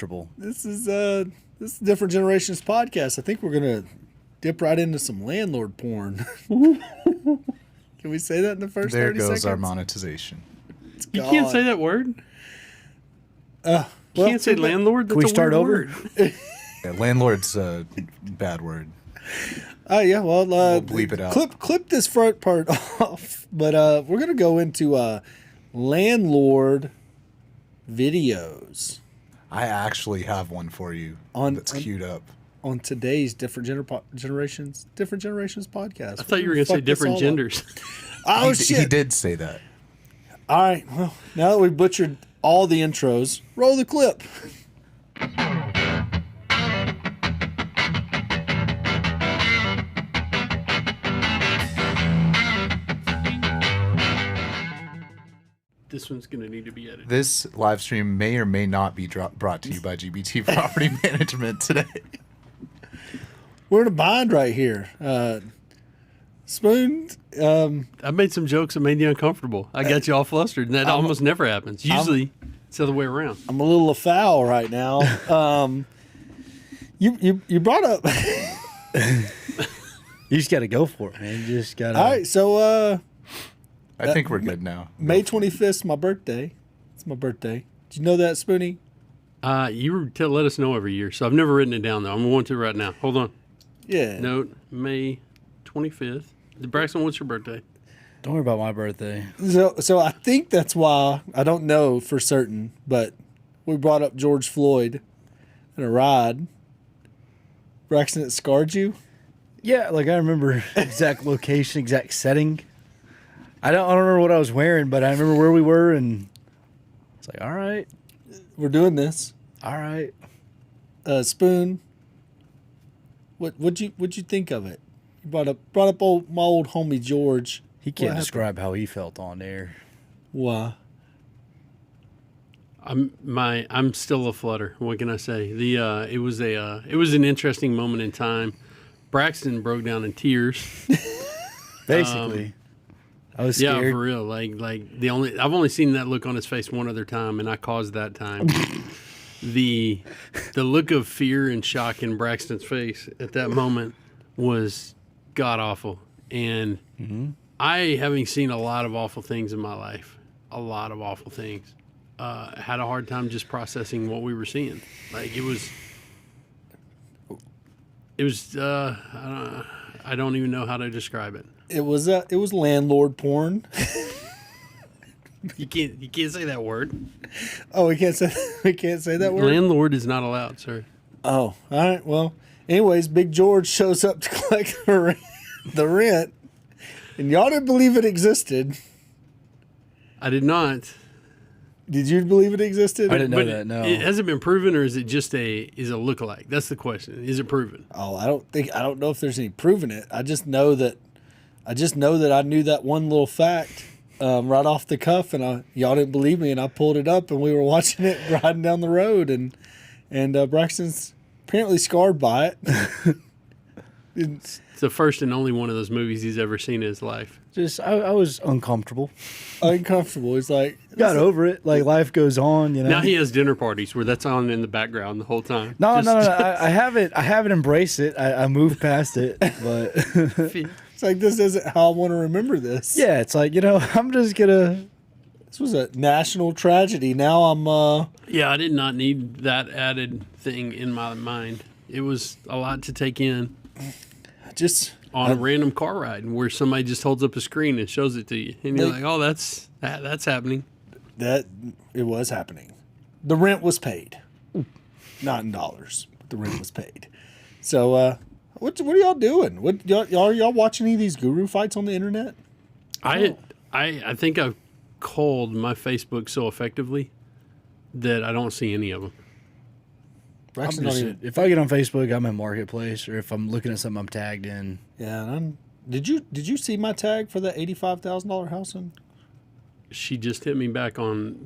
uncomfortable. This is Different Generations podcast. I think we're gonna dip right into some landlord porn. Can we say that in the first 30 seconds? There goes our monetization. You can't say that word. You can't say landlord. That's Can we start over? Word. Yeah, landlord's a bad word. Yeah. Well, We'll bleep it out. Clip this front part off. But we're gonna go into landlord videos I actually have one for you that's queued up. on today's Different Generations podcast. I thought you were going to say different genders. Oh, He shit. did say that. All right. Well, now that we've butchered all the intros, roll the clip. This one's going to need to be edited. This live stream may or may not be brought to you by GBT Property Management today. We're in a bind right here. Spoon, I made some jokes that made you uncomfortable. I got you all flustered, and that almost never happens. Usually, it's the other way around. I'm a little afoul right now. You brought up. You just got to go for it, man. You just got to. All right, so I think we're good now. May 25th is my birthday. It's my birthday. Did you know that, Spoonie? You let us know every year, so I've never written it down, though. I'm going to right now. Hold on. Yeah. Note, May 25th. Braxton, what's your birthday? Don't worry about my birthday. So I think that's why, I don't know for certain, but we brought up George Floyd in a ride. Braxton, it scarred you? Yeah, like I remember exact location, exact setting. I don't remember what I was wearing, but I remember where we were, and it's like, all right, We're doing this. all right. Spoon, what'd you think of it? You brought up my old homie George. He What can't happened? describe how he felt on air. Why? I'm still a flutter. What can I say? It was an interesting moment in time. Braxton broke down in tears. Basically, I was scared. Yeah, for real. Like I've only seen that look on his face one other time, and I caused that time. the look of fear and shock in Braxton's face at that moment was god awful. And I, having seen a lot of awful things in my life, had a hard time just processing what we were seeing. Like it was I don't even know how to describe it. It was landlord porn. You can't say that word. Oh, we can't say that word. Landlord is not allowed, sir. Oh, all right. Well, anyways, Big George shows up to collect the rent, and y'all didn't believe it existed. I did not. Did you believe it existed? I didn't know that. No, Has it been proven, or is it just a lookalike? That's the question. Is it proven? Oh, I don't know if there's any proving it. I just know that I knew that one little fact right off the cuff, and y'all didn't believe me, and I pulled it up, and we were watching it riding down the road, and Braxton's apparently scarred by it. It's the first and only one of those movies he's ever seen in his life. just I was uncomfortable. Uncomfortable. He's like, Got over it. Like life goes on, you know. Now he has dinner parties where that's on in the background the whole time. No. I haven't embraced it. I moved past it, but it's like, this isn't how I want to remember this. yeah, it's like, I'm just gonna. This was a national tragedy. Now I'm Yeah, I did not need that added thing in my mind. It was a lot to take in just on a random car ride where somebody just holds up a screen and shows it to you, and you're Like- like, "Oh, that's happening." that it was happening. The rent was paid, not in dollars. But the rent was paid. So, what are y'all doing? What are y'all watching any of these guru fights on the internet? I think I've culled my Facebook so effectively that I don't see any of them. Braxton don't even. If I get on Facebook, I'm in Marketplace, or if I'm looking at something I'm tagged in. Yeah, and did you see my tag for that $85,000 house in? She just hit me back on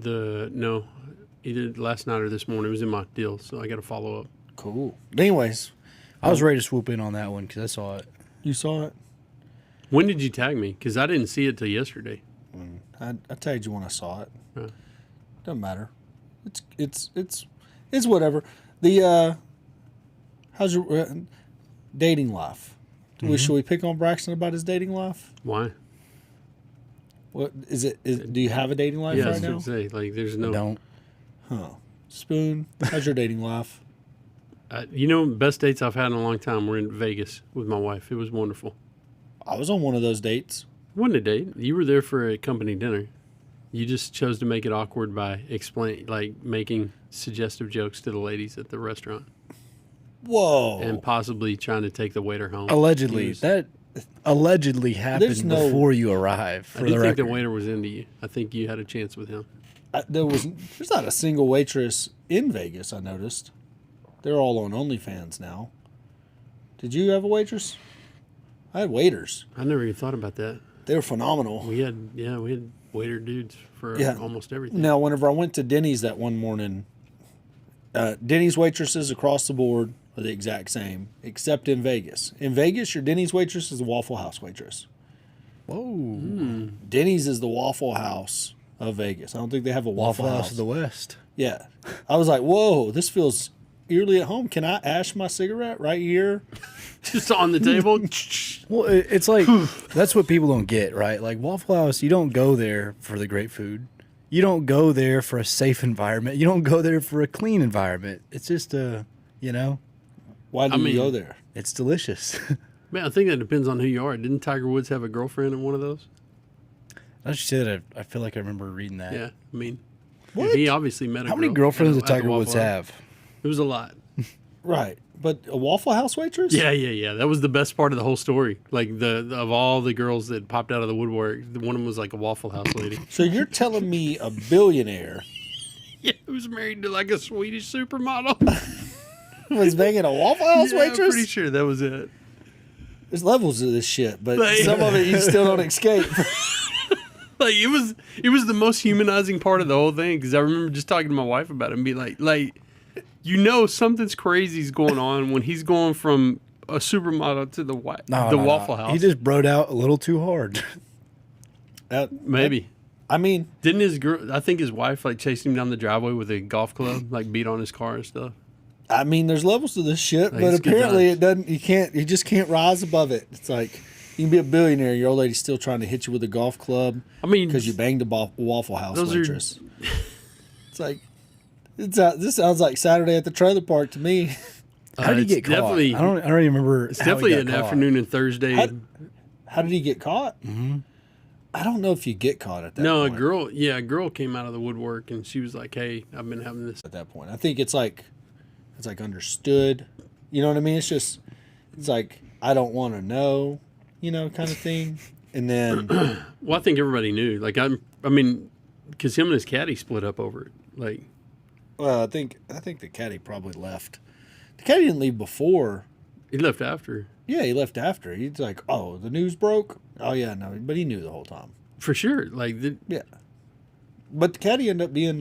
either last night or this morning. It was in my deal, so I got to follow up. Cool. Anyways, I was ready to swoop in on that one because I saw it. you saw it. When did you tag me? Because I didn't see it till yesterday. I tagged you when I saw it. Huh. Doesn't matter. It's It's whatever. The how's your dating life? Should we pick on Braxton about his dating life? Why? What is it? Do you have a dating life Yeah, I right was now? gonna say, like, there's no. Don't. Huh. Spoon, how's your dating life? Best dates I've had in a long time were in Vegas with my wife. It was wonderful. I was on one of those dates. It wasn't a date. You were there for a company dinner. You just chose to make it awkward by making suggestive jokes to the ladies at the restaurant Whoa. and possibly trying to take the waiter home. Allegedly, that allegedly happened before you arrived. I For didn't the think the record, waiter was into you. I think you had a chance with him. There's not a single waitress in Vegas, I noticed. They're all on OnlyFans now. Did you have a waitress? I had waiters. I never even thought about that. They were phenomenal. We had waiter dudes for almost everything. Now, whenever I went to Denny's that one morning, Denny's waitresses across the board are the exact same, except in Vegas. In Vegas, your Denny's waitress is a Waffle House waitress. whoa, Denny's is the Waffle House of Vegas. I don't think they have a Waffle, Waffle House of the West. Yeah. I was like, whoa, this feels eerily at home. Can I ash my cigarette right here? Just on the table. Well, it's like that's what people don't get, right? Like Waffle House, you don't go there for the great food. You don't go there for a safe environment. You don't go there for a clean environment. It's just Why do I you mean- go there? it's delicious. Man, I think that depends on who you are. Didn't Tiger Woods have a girlfriend in one of those? As you said, I feel like I remember reading that. Yeah, I mean, What? he obviously met a How girl many girlfriends at does the Tiger Woods Waffle House. have? It was a lot. Right. But a Waffle House waitress? Yeah. That was the best part of the whole story. Like of all the girls that popped out of the woodwork, one of them was like a Waffle House lady. So you're telling me a billionaire Yeah, who's married to like a Swedish supermodel. was banging a Waffle House Yeah, waitress? I'm pretty sure that was it. There's levels of this shit, but Like- some of it you still don't escape. Like it was the most humanizing part of the whole thing because I remember just talking to my wife about it and be like something's crazy's going on when he's going from a supermodel to the Waffle House. He just broed out a little too hard. Maybe. I mean, Didn't his girl? I think his wife like chased him down the driveway with a golf club, like beat on his car and stuff. there's levels to this shit, Like, but it's good apparently times. it doesn't. You just can't rise above it. It's like you can be a billionaire, your old lady's still trying to hit you with a golf club I mean, because you banged a Waffle House Those are- waitress. It's like this sounds like Saturday at the trailer park to me. How did he it's get caught? definitely- I don't even remember. It's how he definitely got an caught. afternoon and Thursday. How did he get caught? Mm-hmm. I don't know if you get caught at that. No, point. a girl came out of the woodwork and she was like, "Hey, I've been having this." At that point, I think it's like understood. You know what I mean? It's like I don't want to know, kind of thing. And then Well, I think everybody knew. Like I mean, because him and his caddy split up over it. Like, well, I think the caddy probably left. The caddy didn't leave before. he left after. Yeah, he left after. He's like, oh, the news broke. Oh yeah, no, but he knew the whole time. For sure. Like, Yeah, but the caddy ended up being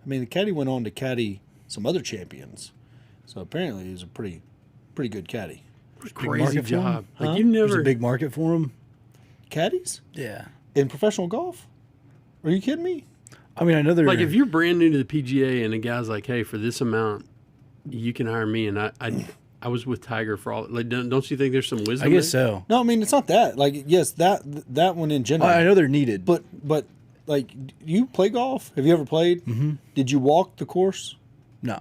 the caddy went on to caddy some other champions. So apparently he was a pretty good caddy. crazy market for him? job. Like, Huh? you There's never. a big market for him. Caddies Yeah. in professional golf? Are you kidding me? I mean, I know they're Like, if you're brand new to the PGA and a guy's like, "Hey, for this amount, you can hire me," and I was with Tiger for all. Like, don't you think there's some wisdom? I guess there? so. No, I mean it's not that. Like, yes, that one in general. I know they're needed. But like, you play golf? Have you ever played? Mm-hmm. Did you walk the course? No.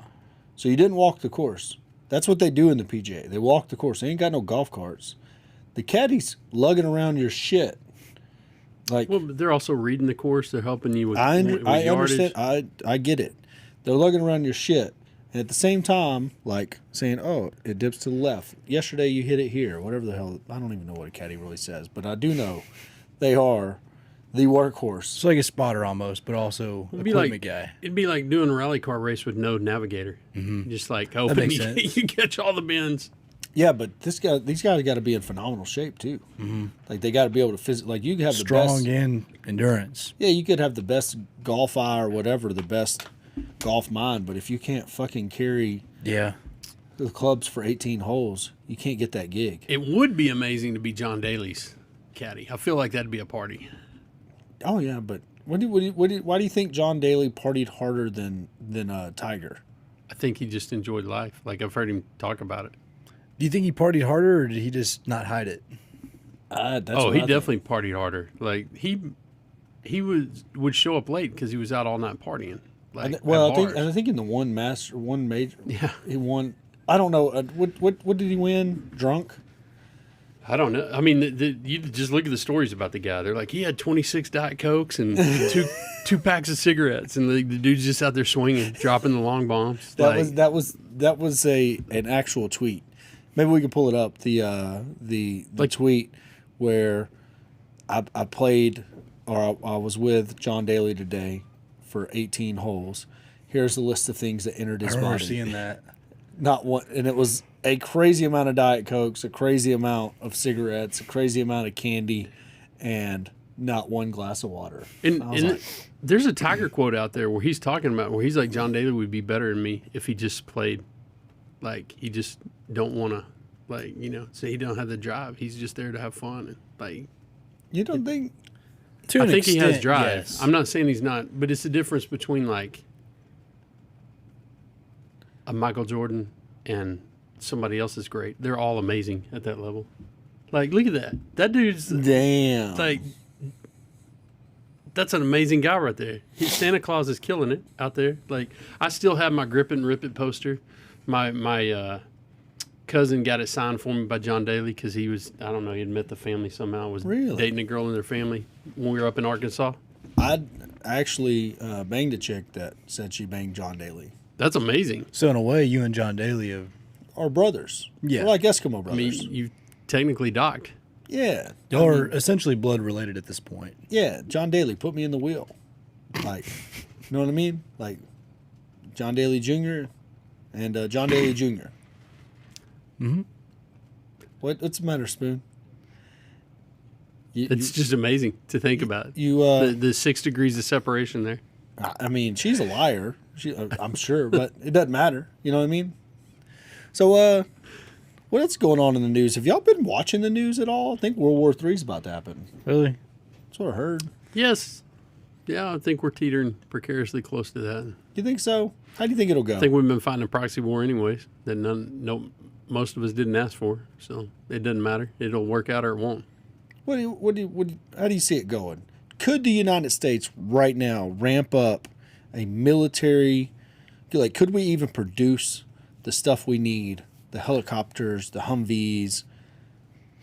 So you didn't walk the course. That's what they do in the PGA. They walk the course. They ain't got no golf carts. The caddies lugging around your shit. Like, Well, but they're also reading the course. They're helping you with. I with yardage. understand. I get it. They're lugging around your shit. And at the same time, like saying, oh, it dips to the left. Yesterday you hit it here. Whatever the hell. I don't even know what a caddy really says. But I do know they are the workhorse. It's like a spotter almost, but also It'd be equipment like guy. It'd be like doing a rally car race with no navigator. Just like hoping makes you, sense. you catch all the bends. Yeah, but these guys got to be in phenomenal shape too. Mm-hmm. Like they got to be able to like you have the Strong best. and endurance. Yeah, you could have the best golf eye or whatever, the best golf mind, but if you can't fucking carry Yeah. the clubs for 18 holes, you can't get that gig. It would be amazing to be John Daly's caddy. I feel like that'd be a party. Oh yeah, but why do you think John Daly partied harder than Tiger? I think he just enjoyed life. Like I've heard him talk about it. Do you think he partied harder, or did he just not hide it? That's Oh, what he I think. definitely partied harder. Like he would show up late because he was out all night partying. Like Well, at bars. I think in the one major, Yeah. he won. I don't know what did he win? Drunk? I don't know. I mean, you just look at the stories about the guy. They're like, he had 26 Diet Cokes and two packs of cigarettes, and the dude's just out there swinging, dropping the long bombs. That was an actual tweet. Maybe we can pull it up. The tweet where I played, or I was with John Daly today for 18 holes. Here's the list of things that entered his I remember body. seeing that. Not one, and it was a crazy amount of Diet Cokes, a crazy amount of cigarettes, a crazy amount of candy, and not one glass of water. And, I was and like, there's a Tiger quote out there where he's talking about where he's like, John Daly would be better than me if he just played. Like he just don't want to, like, you know, say he don't have the drive. He's just there to have fun. And like, you don't think? To I an think he has extent, drive. yes. I'm not saying he's not, but it's the difference between like a Michael Jordan and somebody else is great. They're all amazing at that level. Like, look at that. That dude's Damn. like, that's an amazing guy right there. Santa Claus is killing it out there. Like, I still have my Grip and Rip It poster. My cousin got it signed for me by John Daly because he was, I don't know, he had met the family somehow, was Really? dating a girl in their family when we were up in Arkansas. I actually banged a chick that said she banged John Daly. That's amazing. So in a way, you and John Daly have. Our brothers. Yeah. We're like Eskimo I brothers. mean, you technically docked. Yeah. Y'all are essentially blood related at this point. Yeah, John Daly put me in the wheel. Like, you know what I mean? Like, John Daly Jr. and John Daly Jr. Mm-hmm. What's the matter, Spoon? It's just amazing to think about. You, The 6 degrees of separation there. I mean, she's a liar. I'm sure, but it doesn't matter. You know what I mean? So, what else going on in the news? Have y'all been watching the news at all? I think World War III is about to happen. Really? That's what I heard. Yes. Yeah, I think we're teetering precariously close to that. You think so? How do you think it'll go? I think we've been fighting a proxy war anyways that most of us didn't ask for. So it doesn't matter. It'll work out or it won't. How do you see it going? Could the United States right now ramp up a military? Like, could we even produce the stuff we need? The helicopters, the Humvees,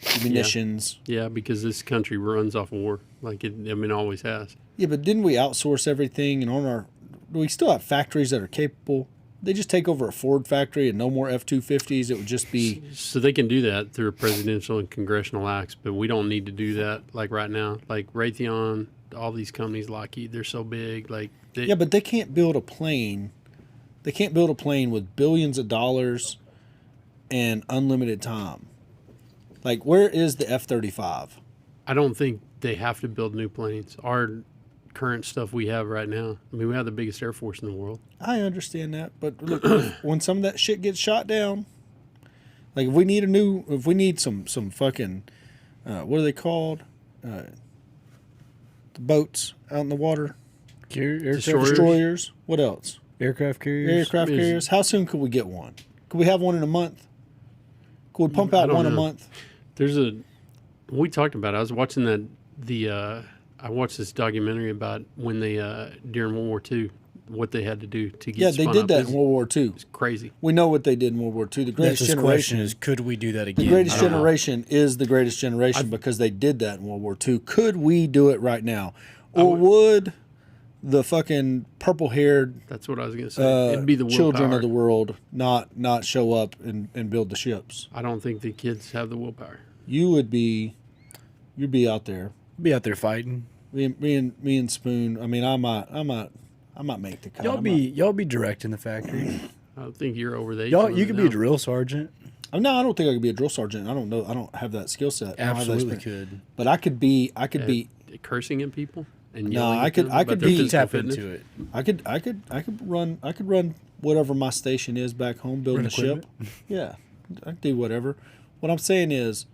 the munitions. Yeah, because this country runs off war, like it always has. Yeah, but didn't we outsource everything? And we still have factories that are capable. They just take over a Ford factory and no more F-250s. It would just be. So they can do that through presidential and congressional acts, but we don't need to do that like right now. Like Raytheon, all these companies, Lockheed, they're so big. Like Yeah, but they can't build a plane. They can't build a plane with billions of dollars and unlimited time. Like, where is the F-35? I don't think they have to build new planes. Our current stuff we have right now, I mean, we have the biggest Air Force in the world. I understand that, but look, when some of that shit gets shot down, like if we need some fucking, what are they called? The boats out in the water, Aircraft destroyers. What else? Aircraft carriers. Aircraft carriers. How soon could we get one? Could we have one in a month? Could we pump out don't one a know. month? We talked about it. I was watching I watched this documentary about when they, during World War II, what they had to do to get Yeah, they spun did up. that in World War II. It's crazy. We know what they did in World War II. The That's greatest his question: generation is could we do that again? The greatest I don't know. generation is the greatest generation because they did that in World War II. Could we do it right now? Or would the fucking purple-haired That's what I was going to say. It'd be the children willpower. of the world not show up and build the ships? I don't think the kids have the willpower. You'd be out there. Be out there fighting. Me and Spoon. I mean, I might make the cut. Y'all be directing the factory. I don't think you're over the age. Y'all, limit you could be now. a drill sergeant. No, I don't think I could be a drill sergeant. I don't know. I don't have that skill set. I don't have that Absolutely experience. could. But I could be. cursing at people and No, yelling I at could- them I about could their be- physical Tap fitness. into it. I could run whatever my station is back home, building Run a ship. Yeah, I could do whatever. What I'm saying is,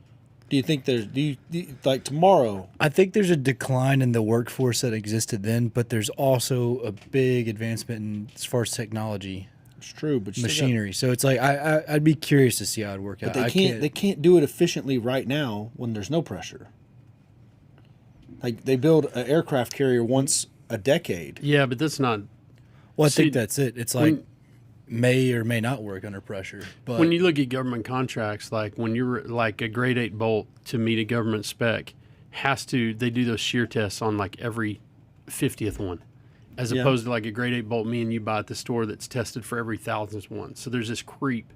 do you think do you like tomorrow? I think there's a decline in the workforce that existed then, but there's also a big advancement in as far as technology. It's true, but you still got- machinery. So it's like I'd be curious to see how it'd work out. But they can't do it efficiently right now when there's no pressure. Like they build an aircraft carrier once a decade. Yeah, but that's not. Well, I See, think that's it. It's like may or may not work under pressure. But When you look at government contracts, like when you're like a grade 8 bolt to meet a government spec, they do those shear tests on like every 50th one, as Yeah. opposed to like a grade 8 bolt me and you buy at the store that's tested for every 1,000th one. So there's this creep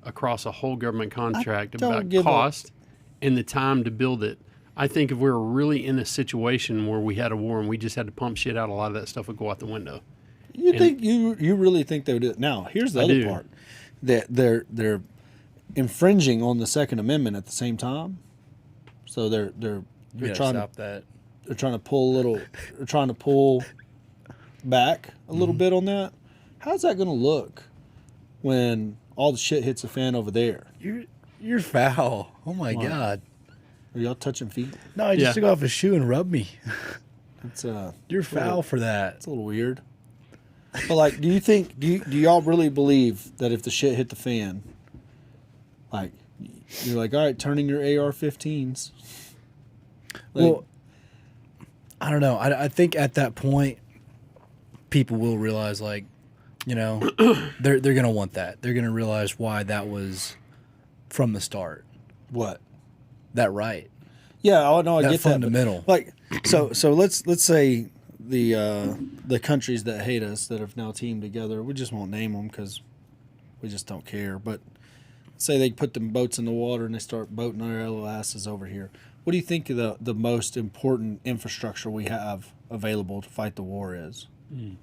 across a whole government contract don't about give cost and the time to build it. I think if we were really in a situation where we had a war and we just had to pump shit out, a lot of that stuff would go out the window. You really think they would do it? Now, here's the I other do. part. That they're infringing on the Second Amendment at the same time. So they're you gotta trying stop that. they're trying to pull back a little bit on that. How's that going to look when all the shit hits the fan over there? You're foul. Oh my Why? God. Are y'all touching feet? No, he just Yeah. took off his shoe and rubbed me. It's You're foul for that. it's a little weird. But like, do y'all really believe that if the shit hit the fan, like you're like, all right, turning your AR-15s. Like, Well, I don't know. I think at that point, people will realize, like, you know, they're gonna want that. They're gonna realize why that was from the start. what? That right. Yeah, I know. I That get fundamental. that. But like, so let's say the countries that hate us that have now teamed together. We just won't name them because we just don't care. But say they put them boats in the water and they start boating their little asses over here. What do you think the most important infrastructure we have available to fight the war is?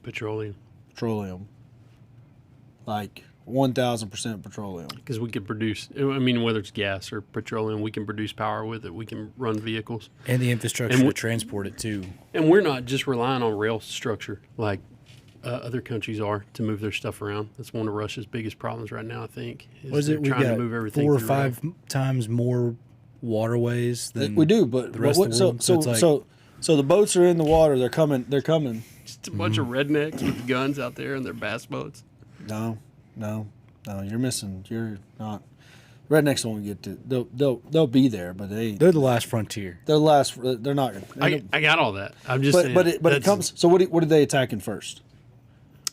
Petroleum. Petroleum. Like 1,000% petroleum. Because we could produce, I mean, whether it's gas or petroleum, we can produce power with it. We can run vehicles. And the infrastructure And to transport it too. And we're not just relying on rail structure like other countries are to move their stuff around. That's one of Russia's biggest problems right now, I think. Was they're it we trying got to move everything 4 or through rail. 5 times more waterways than We do, but the rest what, of the world. so it's like, so the boats are in the water. They're coming. Just a bunch of rednecks with guns out there in their bass boats. No. You're missing. You're not. Rednecks won't get to. They'll be there, but they're the last frontier. they're last. They're not. I got all that. I'm just but saying. but it that's- comes. So what are they attacking first?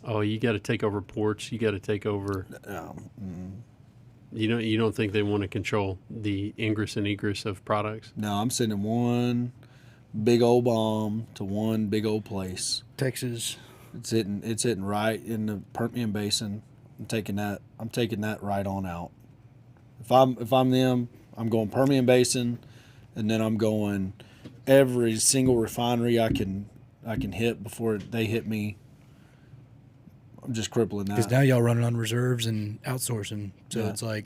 Oh, you got to take over ports. You got to take over. Um, You don't think they want to control the ingress and egress of products? no, I'm sending one big old bomb to one big old place. Texas. It's hitting right in the Permian Basin. I'm taking that right on out. If I'm them, I'm going Permian Basin, and then I'm going every single refinery I can hit before they hit me. I'm just crippling Because that. now y'all running on reserves and outsourcing. So Yeah. it's like,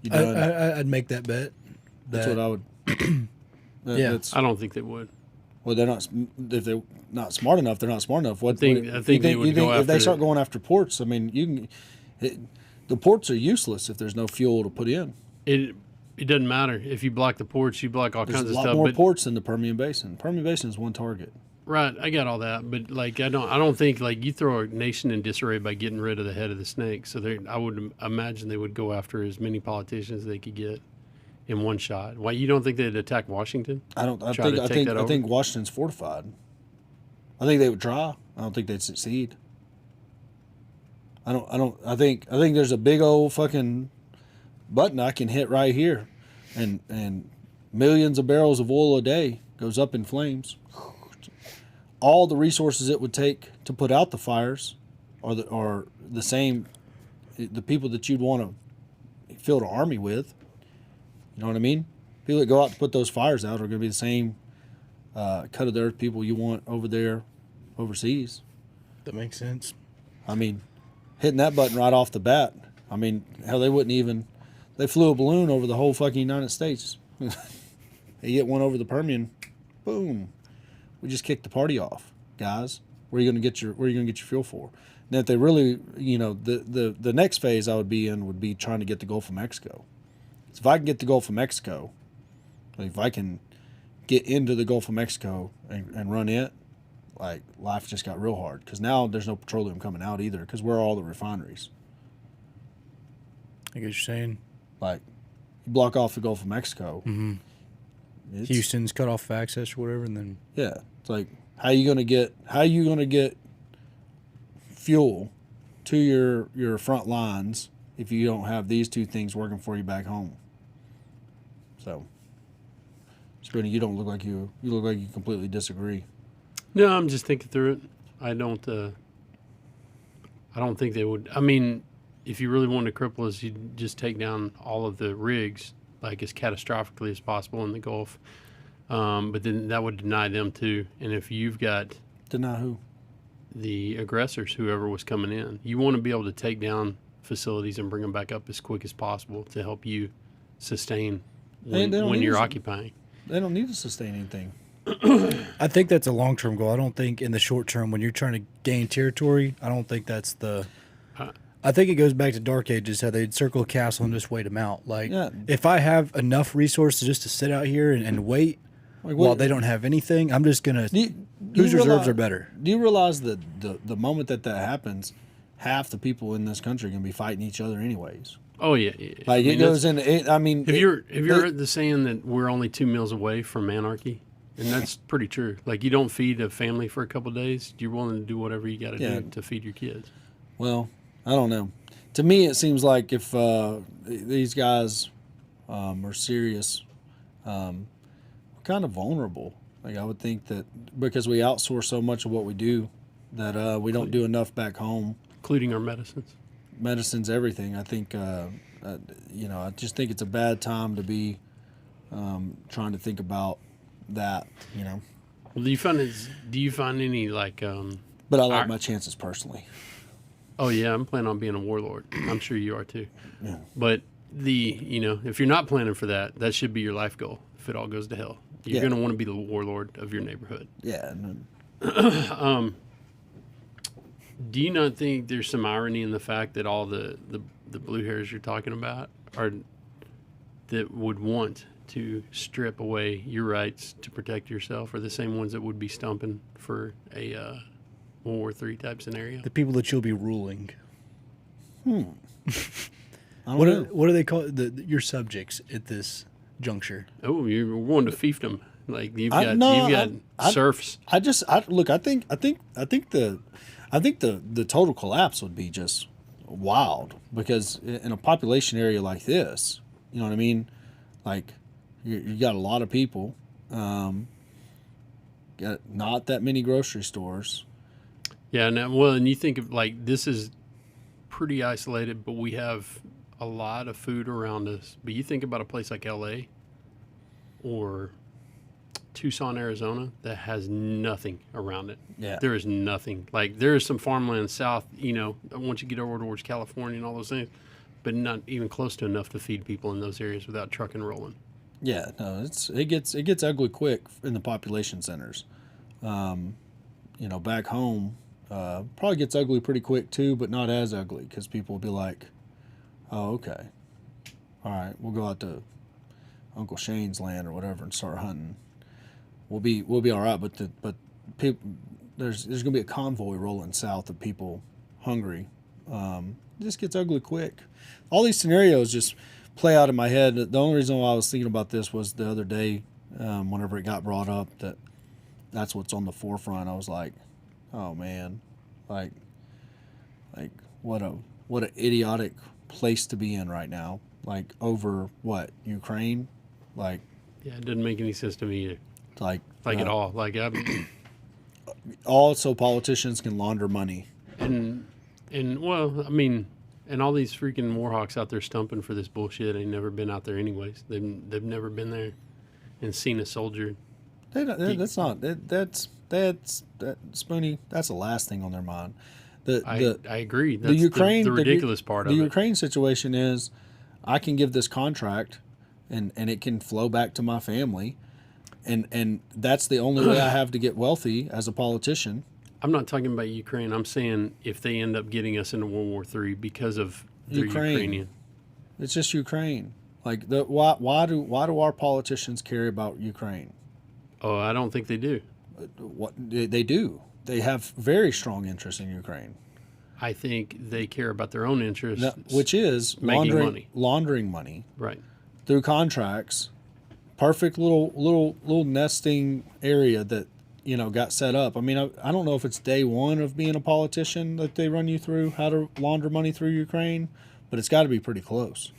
You done? I'd make that bet. That's what I would. Yeah. That's, I don't think they would. well, they're not. If they're not smart enough, they're not smart enough. I think they would go if they after start it. going after ports. I mean, the ports are useless if there's no fuel to put in. It doesn't matter if you block the ports, you block all There's kinds a of lot stuff. more But ports in the Permian Basin. Permian Basin is one target. right, I got all that. But like, I don't think like you throw a nation in disarray by getting rid of the head of the snake. So I would imagine they would go after as many politicians as they could get in one shot. Why you don't think they'd attack Washington? I Try to take that I over? think Washington's fortified. I think they would try. I don't think they'd succeed. I think there's a big old fucking button I can hit right here, and millions of barrels of oil a day goes up in flames. All the resources it would take to put out the fires are the same. The people that you'd want to fill an army with. You know what I mean? People that go out to put those fires out are going to be the same cut of the earth people you want over there overseas. That makes sense. I mean, hitting that button right off the bat. I mean, hell, they flew a balloon over the whole fucking United States. They get one over the Permian, boom. We just kicked the party off, guys. Where are you gonna get your fuel for? Now, if they really, the next phase I would be in would be trying to get the Gulf of Mexico. So if I can get the Gulf of Mexico, if I can get into the Gulf of Mexico and run it, like life just got real hard because now there's no petroleum coming out either because where are all the refineries? I get what you're saying. Like, you block off the Gulf of Mexico. Houston's cut off access or whatever, and then Yeah, it's like how you gonna get fuel to your front lines if you don't have these two things working for you back home. So, Spoonie, you don't look like you look like you completely disagree. No, I'm just thinking through it. I don't think they would. I mean, if you really wanted to cripple us, you'd just take down all of the rigs, like as catastrophically as possible in the Gulf. But then that would deny them too. And if you've got Deny who? the aggressors, whoever was coming in, you want to be able to take down facilities and bring them back up as quick as possible to help you sustain when you're occupying. They don't need to sustain anything. I think that's a long-term goal. I don't think in the short term when you're trying to gain territory, I don't think that's the I think it goes back to Dark Ages, how they'd circle a castle and just wait them out. Like, if I have enough resources just to sit out here and wait while they don't have anything, I'm just going to whose reserves are better. Do you realize that the moment that happens, half the people in this country are going to be fighting each other anyways? Oh, yeah. Like, it goes into, I mean... Have you heard the saying that we're only 2 meals away from anarchy? And that's pretty true. Like, you don't feed a family for a couple of days, you're willing to do whatever you got to do to feed your kids. Well, I don't know. To me, it seems like if these guys are serious, we're kind of vulnerable. Like, I would think that because we outsource so much of what we do, that we don't do enough back home. Including our medicines. Medicine's everything. I think, I just think it's a bad time to be trying to think about that, Well, do you find any, like... but I like my chances personally. Oh, yeah, I'm planning on being a warlord. I'm sure you are, too. Yeah. But if you're not planning for that, that should be your life goal if it all goes to hell. You're going to want to be the warlord of your neighborhood. Yeah. Do you not think there's some irony in the fact that all the blue hairs you're talking about are that would want to strip away your rights to protect yourself are the same ones that would be stumping for a World War III type scenario? The people that you'll be ruling. I don't know. What do they call your subjects at this juncture? Oh, you're going to fiefdom. Like you've got serfs. I think the total collapse would be just wild because in a population area like this, you know what I mean? Like you got a lot of people, got not that many grocery stores. Yeah, and you think of like this is pretty isolated, but we have a lot of food around us. But you think about a place like LA or Tucson, Arizona, that has nothing around it. Yeah. There is nothing. Like there is some farmland south, once you get over towards California and all those things, but not even close to enough to feed people in those areas without trucking rolling. Yeah, no, it gets ugly quick in the population centers. Back home, probably gets ugly pretty quick too, but not as ugly because people will be like, "Oh, okay, all right, we'll go out to Uncle Shane's land or whatever and start hunting. We'll be all right." But people, there's gonna be a convoy rolling south of people hungry. It just gets ugly quick. All these scenarios just play out in my head. The only reason why I was thinking about this was the other day, whenever it got brought up that's what's on the forefront. I was like, oh man, like what an idiotic place to be in right now. Like over what, Ukraine? Like, yeah, it doesn't make any sense to me either. Like at all. Like all so politicians can launder money. And well, I mean, and all these freaking warhawks out there stumping for this bullshit ain't never been out there anyways. They've never been there and seen a soldier. That's Spoonie. That's the last thing on their mind. I agree. That's the Ukraine, the ridiculous part of it. The Ukraine situation is, I can give this contract, and it can flow back to my family, and that's the only way I have to get wealthy as a politician. I'm not talking about Ukraine. I'm saying if they end up getting us into World War III because of their Ukrainian. It's just Ukraine. Like why do our politicians care about Ukraine? Oh, I don't think they do. What they do. They have very strong interest in Ukraine. I think they care about their own interests, which is making laundering money right through contracts. Perfect little nesting area that got set up. I mean, I don't know if it's day one of being a politician that they run you through how to launder money through Ukraine, but it's got to be pretty close.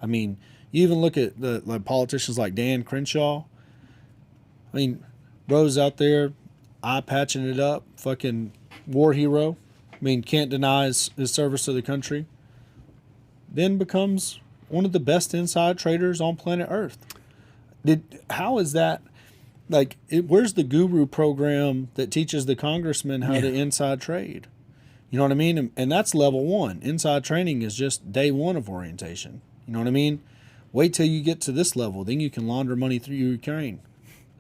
I mean, you even look at the politicians like Dan Crenshaw. I mean, bro's out there, eye patching it up, fucking war hero. I mean, can't deny his service to the country. Then becomes one of the best inside traders on planet Earth. How is that? Like, where's the guru program that teaches the congressman how to inside trade? You know what I mean? And that's level one. Inside training is just day one of orientation. You know what I mean? Wait till you get to this level. Then you can launder money through Ukraine.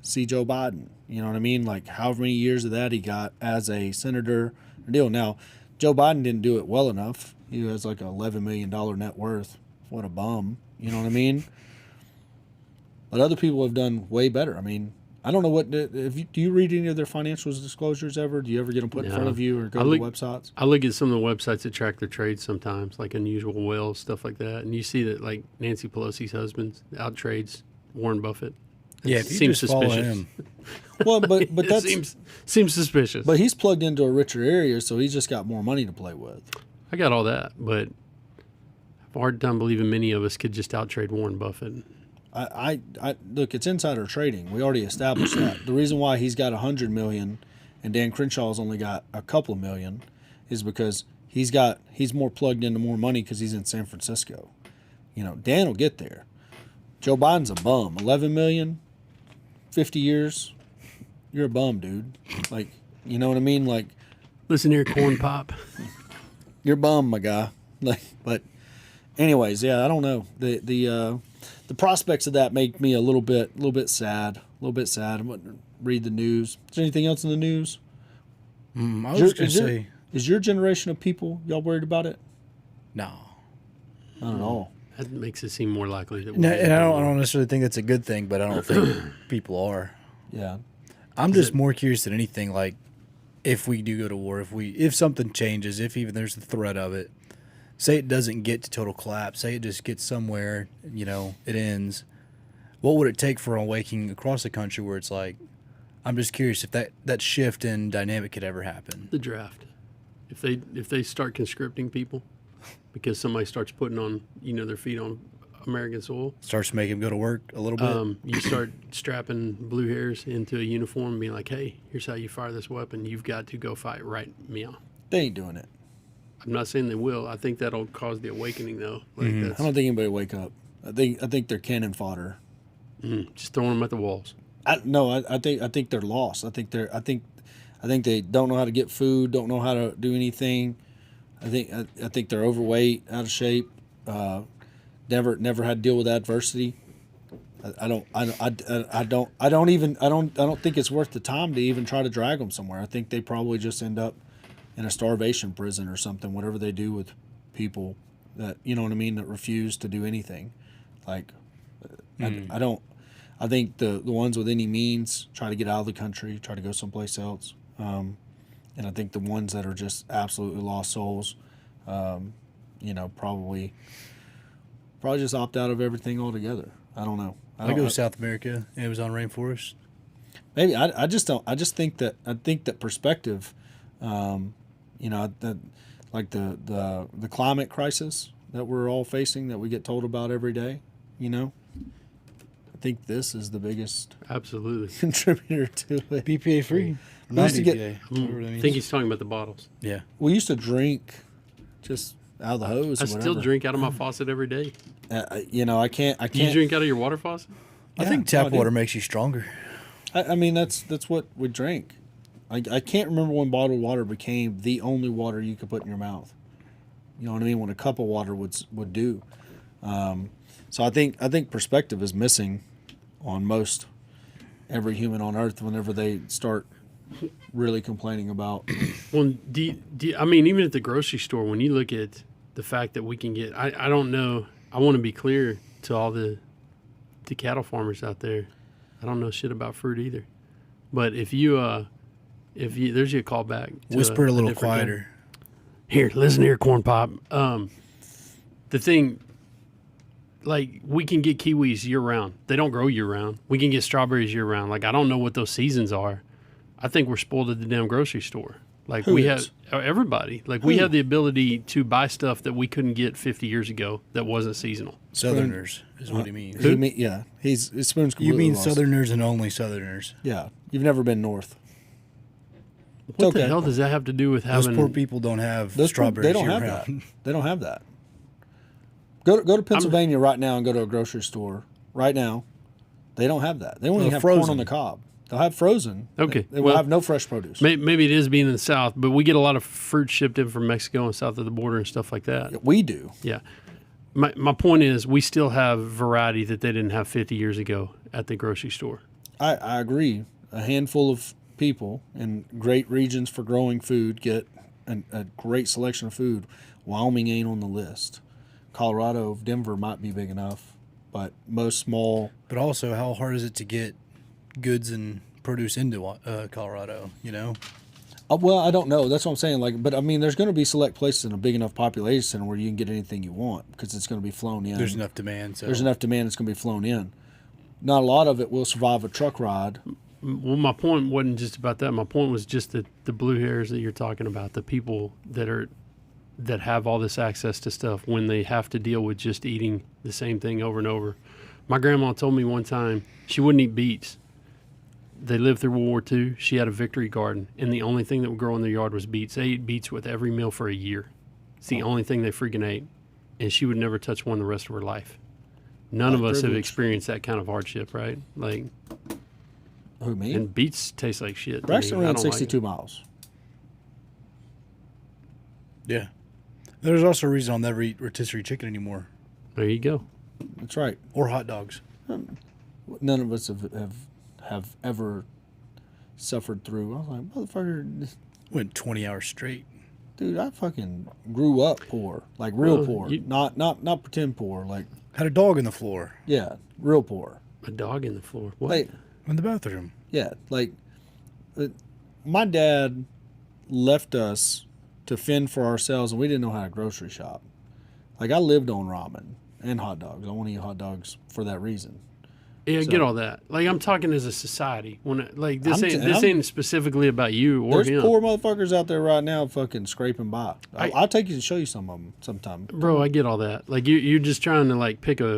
See Joe Biden. You know what I mean? Like, however many years of that he got as a senator. Deal. Now, Joe Biden didn't do it well enough. He has like $11 million net worth. What a bum. You know what I mean? But other people have done way better. I mean, I don't know do you read any of their financial disclosures ever? Do you ever get them put in front of you or go to the websites? I look at some of the websites that track their trades sometimes, like Unusual Whales, stuff like that. And you see that, like, Nancy Pelosi's husband out trades Warren Buffett. Yeah, if you just follow him. Well, but that seems suspicious. But he's plugged into a richer area, so he's just got more money to play with. I got all that, but I have a hard time believing many of us could just out trade Warren Buffett. I look, it's insider trading. We already established that. The reason why he's got $100 million and Dan Crenshaw's only got a couple of million is because he's more plugged into more money because he's in San Francisco. Dan will get there. Joe Biden's a bum. 11 million, 50 years, you're a bum, dude. Like, you know what I mean? Like, listen here, corn pop. You're a bum, my guy. Like, but anyways, yeah, I don't know. The prospects of that make me a little bit sad. I'm going to read the news. Is there anything else in the news? I was going to say, is your generation of people, y'all worried about it? No. Not at all. That makes it seem more likely that. And I don't necessarily think that's a good thing, but I don't think people are. Yeah. I'm just more curious than anything. Like, if we do go to war, if something changes, if even there's the threat of it, say it doesn't get to total collapse, say it just gets somewhere, it ends. What would it take for an awakening across the country where it's like, I'm just curious if that shift in dynamic could ever happen. The draft. If they start conscripting people because somebody starts putting on, their feet on American soil. Starts making them go to work a little bit. You start strapping blue hairs into a uniform and being like, hey, here's how you fire this weapon. You've got to go fight right meow. They ain't doing it. I'm not saying they will. I think that'll cause the awakening, though. Like I don't think anybody will wake up. I think they're cannon fodder. Just throwing them at the walls. I think they're lost. I think they don't know how to get food. Don't know how to do anything. I think they're overweight, out of shape. Never had to deal with adversity. I don't think it's worth the time to even try to drag them somewhere. I think they probably just end up in a starvation prison or something, whatever they do with people that, that refuse to do anything. Like, I think the ones with any means try to get out of the country, try to go someplace else. And I think the ones that are just absolutely lost souls, probably just opt out of everything altogether. I don't know. I go to South America, Amazon rainforest. Maybe I just don't. I just think that perspective, that like the climate crisis that we're all facing, that we get told about every day. I think this is the biggest absolutely contributor to it. BPA free. We used to get. I think he's talking about the bottles. Yeah. We used to drink just out of the hose. I still drink out of my faucet every day. I can't. Do you drink out of your water faucet? I think tap water makes you stronger. I mean, that's what we drink. I can't remember when bottled water became the only water you could put in your mouth. You know what I mean? When a cup of water would do. So I think perspective is missing on most every human on Earth whenever they start really complaining about. Well, I mean, even at the grocery store, when you look at the fact that we can get, I don't know. I want to be clear to all the cattle farmers out there. I don't know shit about fruit either. But if you there's your call back. Whisper a little quieter. Here, listen here, corn pop. The thing, like, we can get kiwis year round. They don't grow year round. We can get strawberries year round. Like, I don't know what those seasons are. I think we're spoiled at the damn grocery store. Like, Who we is? have everybody. Like, we have the ability to buy stuff that we couldn't get 50 years ago that wasn't seasonal. Southerners is what he means. Yeah, his spoon's You completely mean lost. Southerners and only Southerners. Yeah, you've never been north. What the okay. hell does that have to do with Those having? poor people don't have Those strawberries they don't have that. year-round. They don't have that. Go to Pennsylvania right now and go to a grocery store right now. They don't have that. They only have corn on frozen. the cob. They'll have frozen. Okay, They will well, have no fresh produce. Maybe it is being in the South, but we get a lot of fruit shipped in from Mexico and south of the border and stuff like that. We do. Yeah. My point is, we still have variety that they didn't have 50 years ago at the grocery store. I agree. A handful of people in great regions for growing food get a great selection of food. Wyoming ain't on the list. Colorado, Denver might be big enough, but most small. But also, how hard is it to get goods and produce into Colorado, you know? Well, I don't know. That's what I'm saying. Like, but I mean, there's going to be select places in a big enough population center where you can get anything you want because it's going to be flown in. There's enough demand. So There's enough demand. It's going to be flown in. Not a lot of it will survive a truck ride. Well, my point wasn't just about that. My point was just that the blue hairs that you're talking about, the people that have all this access to stuff when they have to deal with just eating the same thing over and over. My grandma told me one time she wouldn't eat beets. They lived through World War II. She had a victory garden, and the only thing that would grow in their yard was beets. They ate beets with every meal for a year. It's the only thing they freaking ate, and she would never touch one the rest of her life. None of us have privilege. experienced that kind of hardship, right? Like, Who, me? and beets taste like shit. to Braxton me. I ran don't like 62 it. miles. yeah. There's also a reason I'll never eat rotisserie chicken anymore There you go. That's right. or hot dogs. None of us have ever suffered through. I was like, motherfucker, Went 20 hours straight. dude, I fucking grew up poor, like real Well, poor, you- not pretend poor, like Had a dog in the floor yeah, real poor. A dog in the floor. What? Like in the bathroom. yeah, like my dad left us to fend for ourselves, and we didn't know how to grocery shop. Like I lived on ramen and hot dogs. I want to eat hot dogs for that reason. Yeah, I So- get all that. Like, I'm talking as a society. Like, this I'm- this ain't specifically about you or There's him. poor motherfuckers out there right now fucking scraping by. I'll take you to show you some of them sometime. Bro, I get all that. Like, you're just trying to, like, pick an No,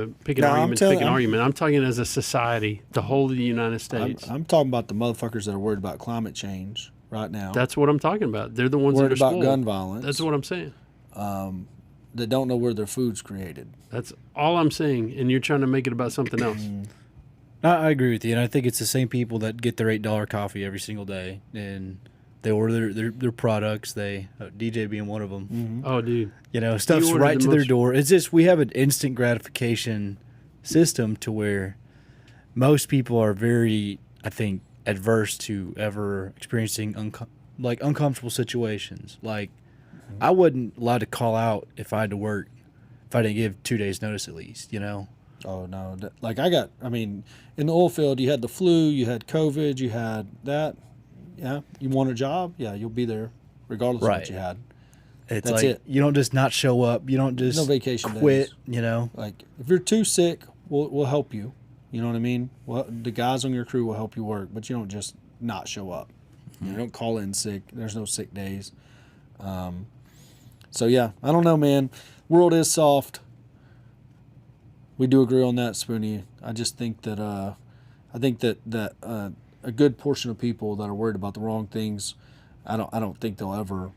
argument to pick an argument. I'm talking as a society, the whole of the United States. I'm talking about the motherfuckers that are worried about climate change right now. That's what I'm talking about. They're the ones worried that are about spoiled. gun violence. That's what I'm saying. that don't know where their food's created. That's all I'm saying. And you're trying to make it about something else. I agree with you, and I think it's the same people that get their $8 coffee every single day, and they order their products. DJ being one of them. Oh, dude. You know, stuff's ordered right the to their most- door. It's just we have an instant gratification system to where most people are very, I think, adverse to ever experiencing uncomfortable situations. Like, I wasn't allowed to call out if I had to work if I didn't give 2 days notice at least. You know. Oh no! I mean, in the oil field, you had the flu, you had COVID, you had that. Yeah, you want a job? Yeah, you'll be there, regardless of Right. what you had. It's That's like it. you don't just not show up. You don't just No vacation quit. days. You know. Like, if you're too sick, we'll help you. You know what I mean? Well, the guys on your crew will help you work, but you don't just not show up. You don't call in sick. There's no sick days. So yeah, I don't know, man. World is soft. We do agree on that, Spoonie. I just think that a good portion of people that are worried about the wrong things, I don't think they'll ever,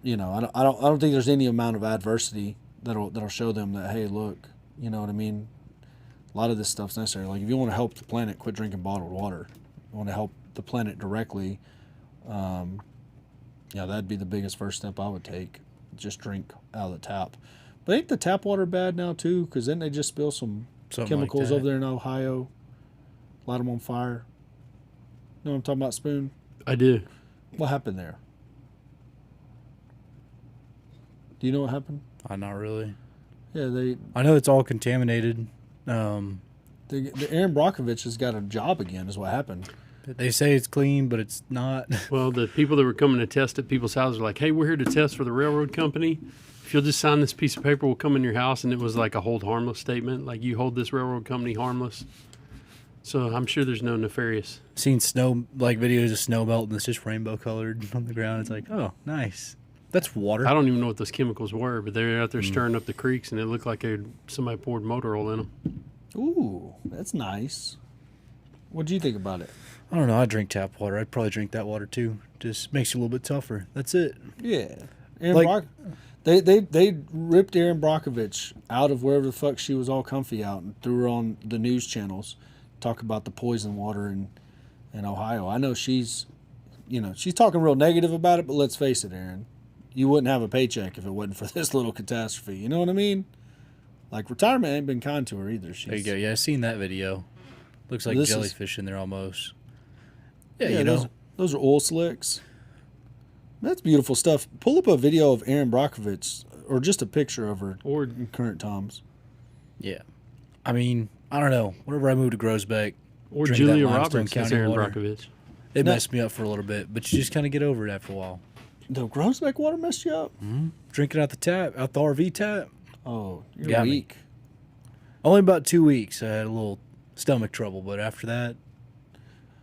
you know, I don't think there's any amount of adversity that'll show them that, hey, look, you know what I mean? A lot of this stuff's necessary. Like, if you want to help the planet, quit drinking bottled water. You want to help the planet directly, that'd be the biggest first step I would take. Just drink out of the tap. But ain't the tap water bad now too? Because then they just spill some Something like chemicals that. over there in Ohio, light them on fire. You know what I'm talking about, Spoon? I do. What happened there? Do you know what happened? Not really. Yeah, I know it's all contaminated. the Aaron Brockovich has got a job again. Is what happened. They say it's clean, but it's not. Well, the people that were coming to test at people's houses were like, hey, we're here to test for the railroad company. If you'll just sign this piece of paper, we'll come in your house. And it was like a hold harmless statement. Like, you hold this railroad company harmless. So I'm sure there's no nefarious. Seen snow, like videos of snow melt, and it's just rainbow colored on the ground. It's like, oh, nice. That's water. I don't even know what those chemicals were, but they were out there stirring up the creeks, and it looked like somebody poured motor oil in them. Ooh, that's nice. What'd you think about it? I don't know. I drink tap water. I'd probably drink that water too. Just makes you a little bit tougher. That's it. Yeah. Aaron Like- Brock, they ripped Aaron Brockovich out of wherever the fuck she was all comfy out and threw her on the news channels. Talk about the poison water in Ohio. I know she's talking real negative about it, but let's face it, Aaron. You wouldn't have a paycheck if it wasn't for this little catastrophe. You know what I mean? Like, retirement ain't been kind to her either. There you go. Yeah, I seen that video. Looks like This is- jellyfish in there almost. Yeah, Yeah, you know. those are oil slicks. That's beautiful stuff. Pull up a video of Aaron Brockovich or just a picture of her Or in current times. Yeah. I mean, I don't know. Whenever I moved to Groesbeck, drink that Julia limestone Roberts as County Aaron water. Brockovich. It No. messed me up for a little bit, but you just kind of get over it after a while. The Groesbeck water messed you up? Drinking out the tap, out the RV tap. Oh, you're Got me. weak. Only about 2 weeks. I had a little stomach trouble, but after that,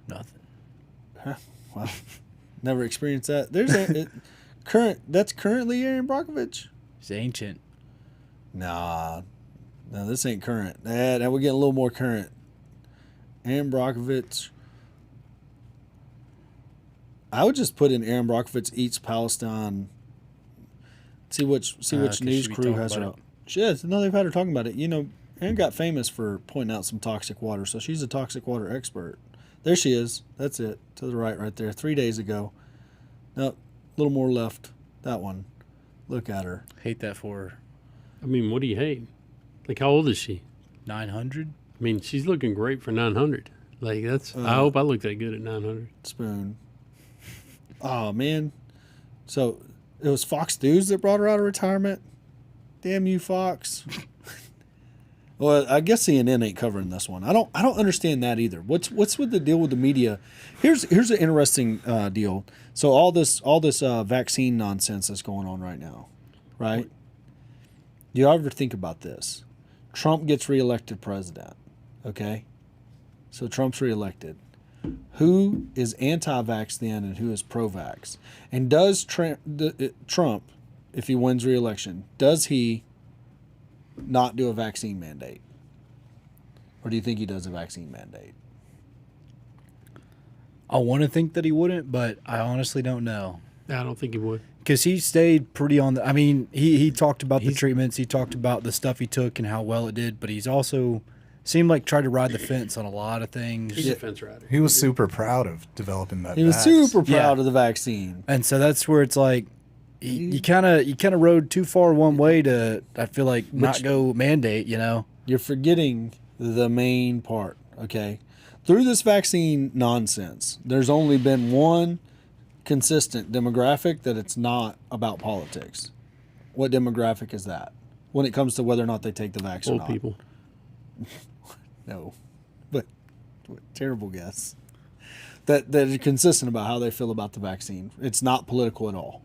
nothing. Wow. Never experienced that. That's currently Aaron Brockovich? It's ancient. Nah. No, this ain't current. Now we're getting a little more current. Aaron Brockovich. I would just put in Aaron Brockovich eats Palestine. See which 'cause news she be crew talking has her about out. She is. No, they've had her talking about it. You know, Aaron got famous for pointing out some toxic water, so she's a toxic water expert. There she is. That's it. To the right there. 3 days ago. No, a little more left. That one. Look at her. Hate that for her. I mean, what do you hate? Like, how old is she? 900? I mean, she's looking great for 900. Like, that's. I hope I look that good at 900. Spoon. Oh, man. So it was Fox News that brought her out of retirement? Damn you, Fox. Well, I guess CNN ain't covering this one. I don't understand that either. What's with the deal with the media? Here's an interesting deal. So all this vaccine nonsense that's going on right now, right? Do you ever think about this? Trump gets reelected president, okay? So Trump's reelected. Who is anti-vax then and who is pro-vax? And does Trump, if he wins re-election, does he not do a vaccine mandate? Or do you think he does a vaccine mandate? I want to think that he wouldn't, but I honestly don't know. I don't think he would. Because he stayed pretty on the... I mean, he talked about the treatments. He talked about the stuff he took and how well it did. But he's also seemed like tried to ride the fence on a lot of things. He's a fence rider. He was super proud of developing that. He was vax. super Yeah. proud of the vaccine. And so that's where it's like... You kind of rode too far one way to, I feel like, not go mandate, you know? You're forgetting the main part, okay? Through this vaccine nonsense, there's only been one consistent demographic that it's not about politics. What demographic is that? When it comes to whether or not they take the vaccine or Old not. people. No. But terrible guess. That are consistent about how they feel about the vaccine. It's not political at all.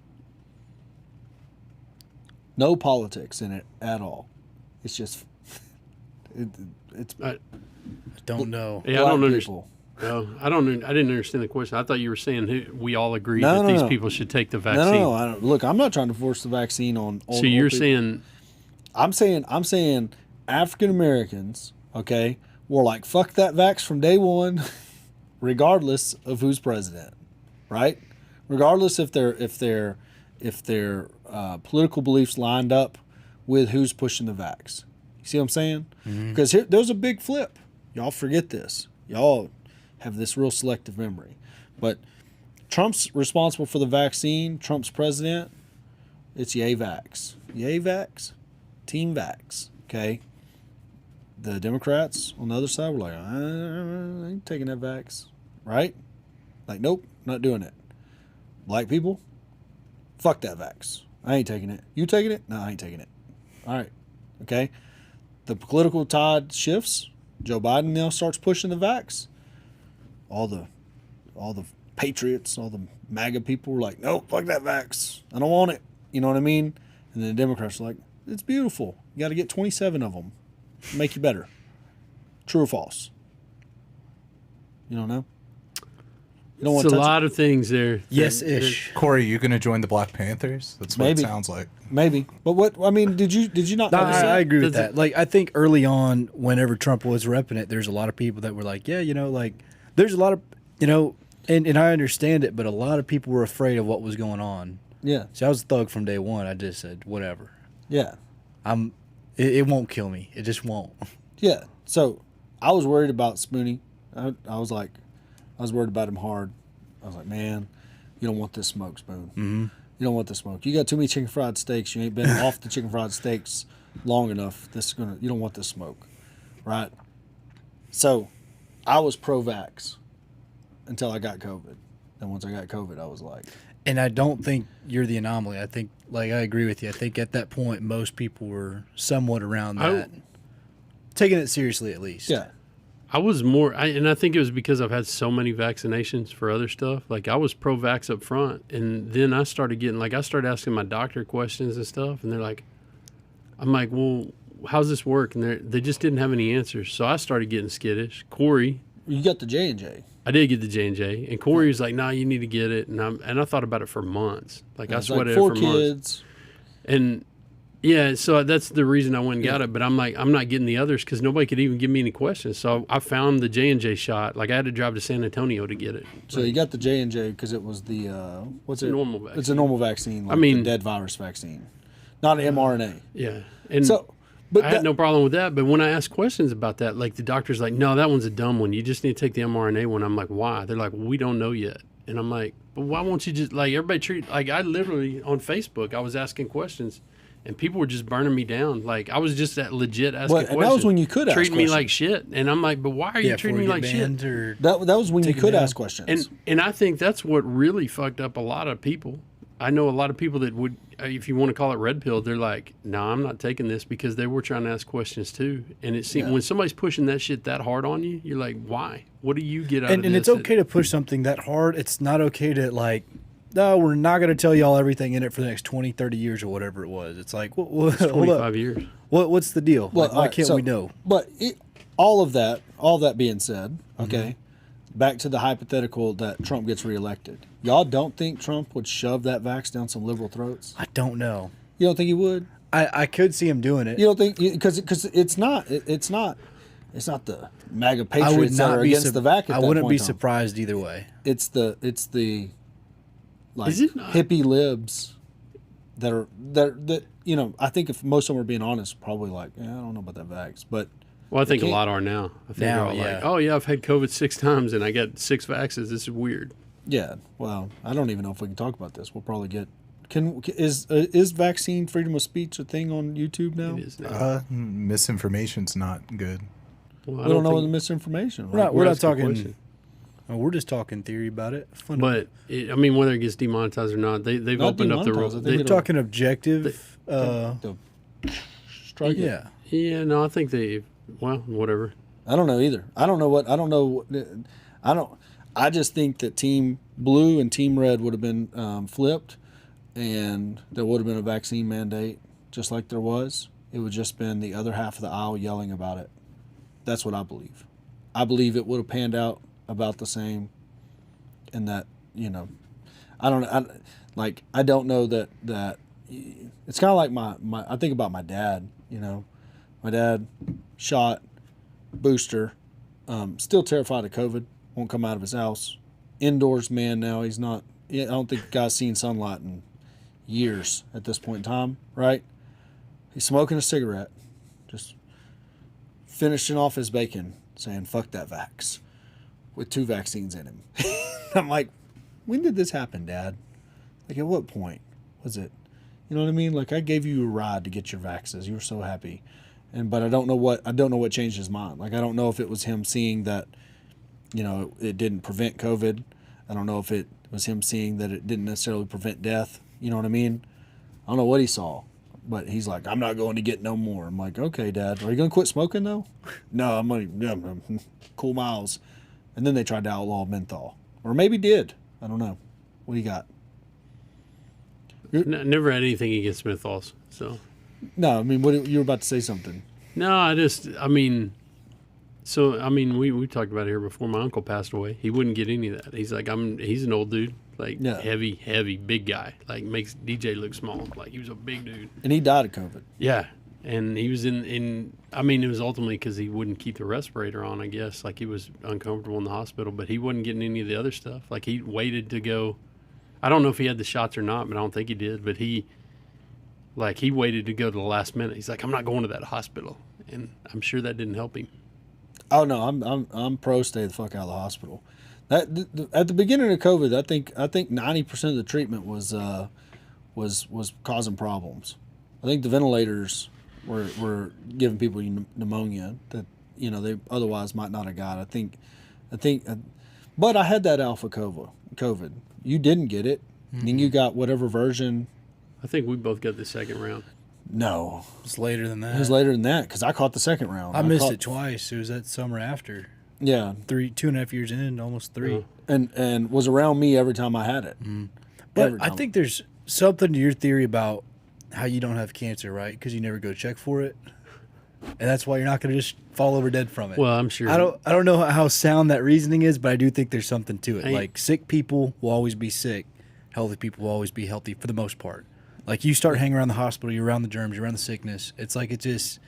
No politics in it at all. It's just it's I don't know. Yeah, I don't black understand. people. No, I didn't understand the question. I thought you were saying we all agree No, that no, these no. people should take the vaccine. No, I don't, look, I'm not trying to force the vaccine on So old you're people. saying I'm saying African Americans, okay, were like fuck that vax from day one, regardless of who's president, right? Regardless if their political beliefs lined up with who's pushing the vax. You see what I'm saying? Because there's a big flip. Y'all forget this. Y'all have this real selective memory. But Trump's responsible for the vaccine. Trump's president. It's yay vax. Yay vax. Team vax. Okay? The Democrats on the other side were like, I ain't taking that vax. Right? Like, nope, not doing it. Black people, fuck that vax. I ain't taking it. You taking it? No, I ain't taking it. All right. Okay? The political tide shifts. Joe Biden now starts pushing the vax. All the all the patriots, all the MAGA people were like, no, fuck that vax. I don't want it. You know what I mean? And then the Democrats were like, it's beautiful. You got to get 27 of them. Make you better. True or false? You don't know? You don't It's want a to touch lot of things there. Yes-ish. Corey, you going to join the Black Panthers? That's what Maybe. it sounds like. it? Maybe. But what, I mean, did you not No, notice that? I agree with Does that. it- Like, I think early on, whenever Trump was repping it, there's a lot of people that were like, yeah, you know, like, there's a lot of, you know, and I understand it, but a lot of people were afraid of what was going on. Yeah. See, I was a thug from day one. I just said, whatever. Yeah. It won't kill me. It just won't. Yeah. So I was worried about Spoonie. I was worried about him hard. I was like, man, you don't want this smoke, Spoon. Mm-hmm. You don't want this smoke. You got too many chicken fried steaks. You ain't been off the chicken fried steaks long enough. You don't want this smoke, right? So I was pro-vax until I got COVID. And once I got COVID, I was like, And I don't think you're the anomaly. I think, like, I agree with you. I think at that point, most people were somewhat around that. Taking it seriously, at least. yeah. I was more, and I think it was because I've had so many vaccinations for other stuff. Like I was pro-vax up front, and then I started getting I started asking my doctor questions and stuff, and they're like, I'm like, well, how's this work? And they just didn't have any answers, so I started getting skittish. Corey, You got the J&J. I did get the J&J, and Corey was like, nah, you need to get it, and I thought about it for months. Like I It's sweated like 4 it for months, kids. and yeah, so that's the reason I went and got it. But I'm like, I'm not getting the others because nobody could even give me any questions. So I found the J&J shot. Like I had to drive to San Antonio to get it. So you got the J&J because it was the, what's it? normal vaccine. It's a normal vaccine. Like mean- the dead virus vaccine. Not an mRNA. Yeah, and So, but I had no problem with that. But when I asked questions about that, like the doctor's like, no, that one's a dumb one. You just need to take the mRNA one. I'm like, why? They're like, well, we don't know yet. And I'm like, but why won't you just, like, everybody treat, like, I literally, on Facebook, I was asking questions, and people were just burning me down. Like, I was just that legit asking Well, and questions. that was when you could ask treating me like questions. shit. And I'm like, but why are you treating me like shit? Or, that was when you Take it could down. ask questions. And I think that's what really fucked up a lot of people. I know a lot of people that would, if you want to call it red pill, they're like, no, I'm not taking this because they were trying to ask questions too. And it seems when somebody's pushing that shit that hard on you, you're like, why? What do you get out of and this? it's okay to push something that hard. It's not okay to, like, no, we're not going to tell y'all everything in it for the next 20, 30 years or whatever it was. It's like, hold up. 25 years. What's the deal? Well, Like, why all right, can't so- we know? But all that being said, okay, back to the hypothetical that Trump gets reelected. Y'all don't think Trump would shove that vax down some liberal throats? I don't know. You don't think he would? I could see him doing it. You don't think because it's not the MAGA I would patriots that not are be. against the vac. At I that wouldn't point be in time. surprised either way. It's the like Is it not? hippie libs that you know. I think if most of them are being honest, probably like, yeah, I don't know about that vax, but Well, I think a can't- lot are now. I think Now, they're all yeah. like, oh, yeah, I've had COVID 6 times and I got 6 vaxes. This is weird. yeah. Well, I don't even know if we can talk about this. We'll probably get. Is vaccine freedom of speech a thing on YouTube now? It is now. Misinformation's not good. Well, I We don't know think- the misinformation. We're Right? not. We're not asking talking. questions. We're just talking theory about it. Fun. But, I mean, whether it gets demonetized or not, they've Not opened up the demonetized, rules. I think we're it'll- talking objective. The strike. it. Yeah. Yeah, no, I think well, whatever. I don't know either. I don't know. I just think that Team Blue and Team Red would have been flipped, and there would have been a vaccine mandate, just like there was. It would just been the other half of the aisle yelling about it. That's what I believe. I believe it would have panned out about the same, and that I don't know that it's kind of like my I think about my dad. My dad shot, booster, still terrified of COVID, won't come out of his house. Indoors man now, he's not, I don't think the guy's seen sunlight in years at this point in time, right? He's smoking a cigarette, just finishing off his bacon, saying, fuck that vax, with 2 vaccines in him. I'm like, when did this happen, Dad? Like, at what point was it? You know what I mean? Like, I gave you a ride to get your vaxes. You were so happy. But I don't know what changed his mind. Like, I don't know if it was him seeing that, it didn't prevent COVID. I don't know if it was him seeing that it didn't necessarily prevent death. You know what I mean? I don't know what he saw. But he's like, I'm not going to get no more. I'm like, okay, Dad. Are you going to quit smoking, though? No, I'm going to cool miles. And then they tried to outlaw menthol. or maybe did. I don't know. What do you got? Never had anything against menthols. So No, I mean, what you were about to say something. no, we talked about it here before. My uncle passed away. He wouldn't get any of that. He's like, he's an old dude, like Yeah. heavy, big guy, like makes DJ look small. Like he was a big dude. And he died of COVID. Yeah. And he was it was ultimately because he wouldn't keep the respirator on, I guess. Like he was uncomfortable in the hospital, but he wasn't getting any of the other stuff. Like he waited to go. I don't know if he had the shots or not, but I don't think he did. But he waited to go to the last minute. He's like, I'm not going to that hospital. And I'm sure that didn't help him. Oh no, I'm pro stay the fuck out of the hospital. At the beginning of COVID, I think 90% of the treatment was causing problems. I think the ventilators were giving people pneumonia that they otherwise might not have got. I think, but I had that alpha COVID. You didn't get it. Mm-hmm. Then you got whatever version. I think we both got the second round. No, It's later than that. it was later than that because I caught the second round. I missed it twice. It was that summer after. Yeah, 2.5 years in, almost 3. and was around me every time I had it. Mm-hmm. But I think there's something to your theory about how you don't have cancer, right? Because you never go check for it, and that's why you're not going to just fall over dead from it. Well, I'm sure. I don't know how sound that reasoning is, but I do think there's something to it. Like sick people will always be sick, healthy people will always be healthy for the most part. Like you start hanging around the hospital, you're around the germs, you're around the sickness. It's like it just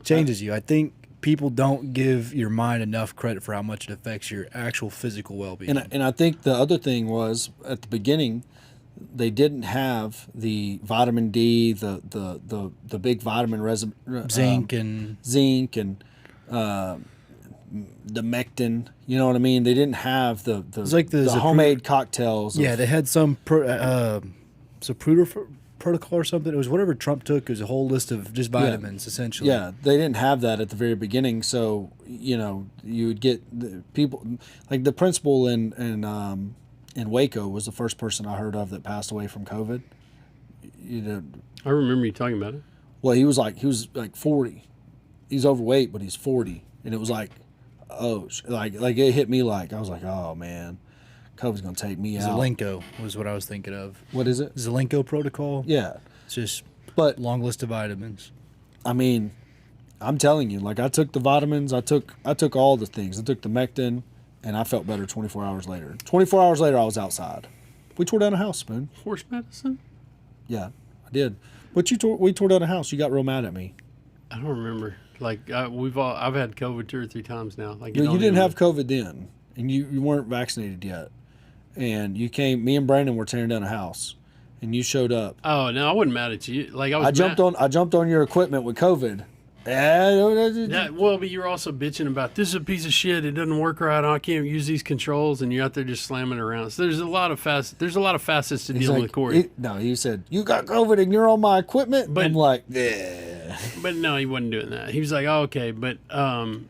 changes you. I think people don't give your mind enough credit for how much it affects your actual physical well-being. And I think the other thing was at the beginning, they didn't have the vitamin D, the big vitamin Zinc and the mectin. You know what I mean? They didn't have the like the homemade cocktails. Yeah, they had some Zapruder protocol or something. It was whatever Trump took. It was a whole list of just vitamins, essentially. Yeah, they didn't have that at the very beginning. So you would get the people like the principal in Waco was the first person I heard of that passed away from COVID. I remember you talking about it. Well, he was like 40. He's overweight, but he's 40, and it was like, like it hit me like I was like, oh man, COVID's gonna take me out. Zelenko was what I was thinking of. What is it? Zelenko protocol. Yeah, It's just but long list of vitamins. I mean, I'm telling you, like I took the vitamins, I took all the things. I took the mectin, and I felt better 24 hours later. 24 hours later, I was outside. We tore down a house, Spoon. Horse medicine? Yeah, I did. But we tore down a house. You got real mad at me. I don't remember. Like I've had COVID 2 or 3 times now. Like You didn't have COVID then, and you weren't vaccinated yet. And you came. Me and Brandon were tearing down a house, and you showed up. Oh no, I wasn't mad at you. Like I jumped on your equipment with COVID. Yeah, well, but you're also bitching about this is a piece of shit. It doesn't work right. I can't use these controls, and you're out there just slamming around. So there's a lot of facets to dealing with Corey. You said you got COVID and you're on my equipment. But I'm like, yeah. But no, he wasn't doing that. He was like, oh, okay. But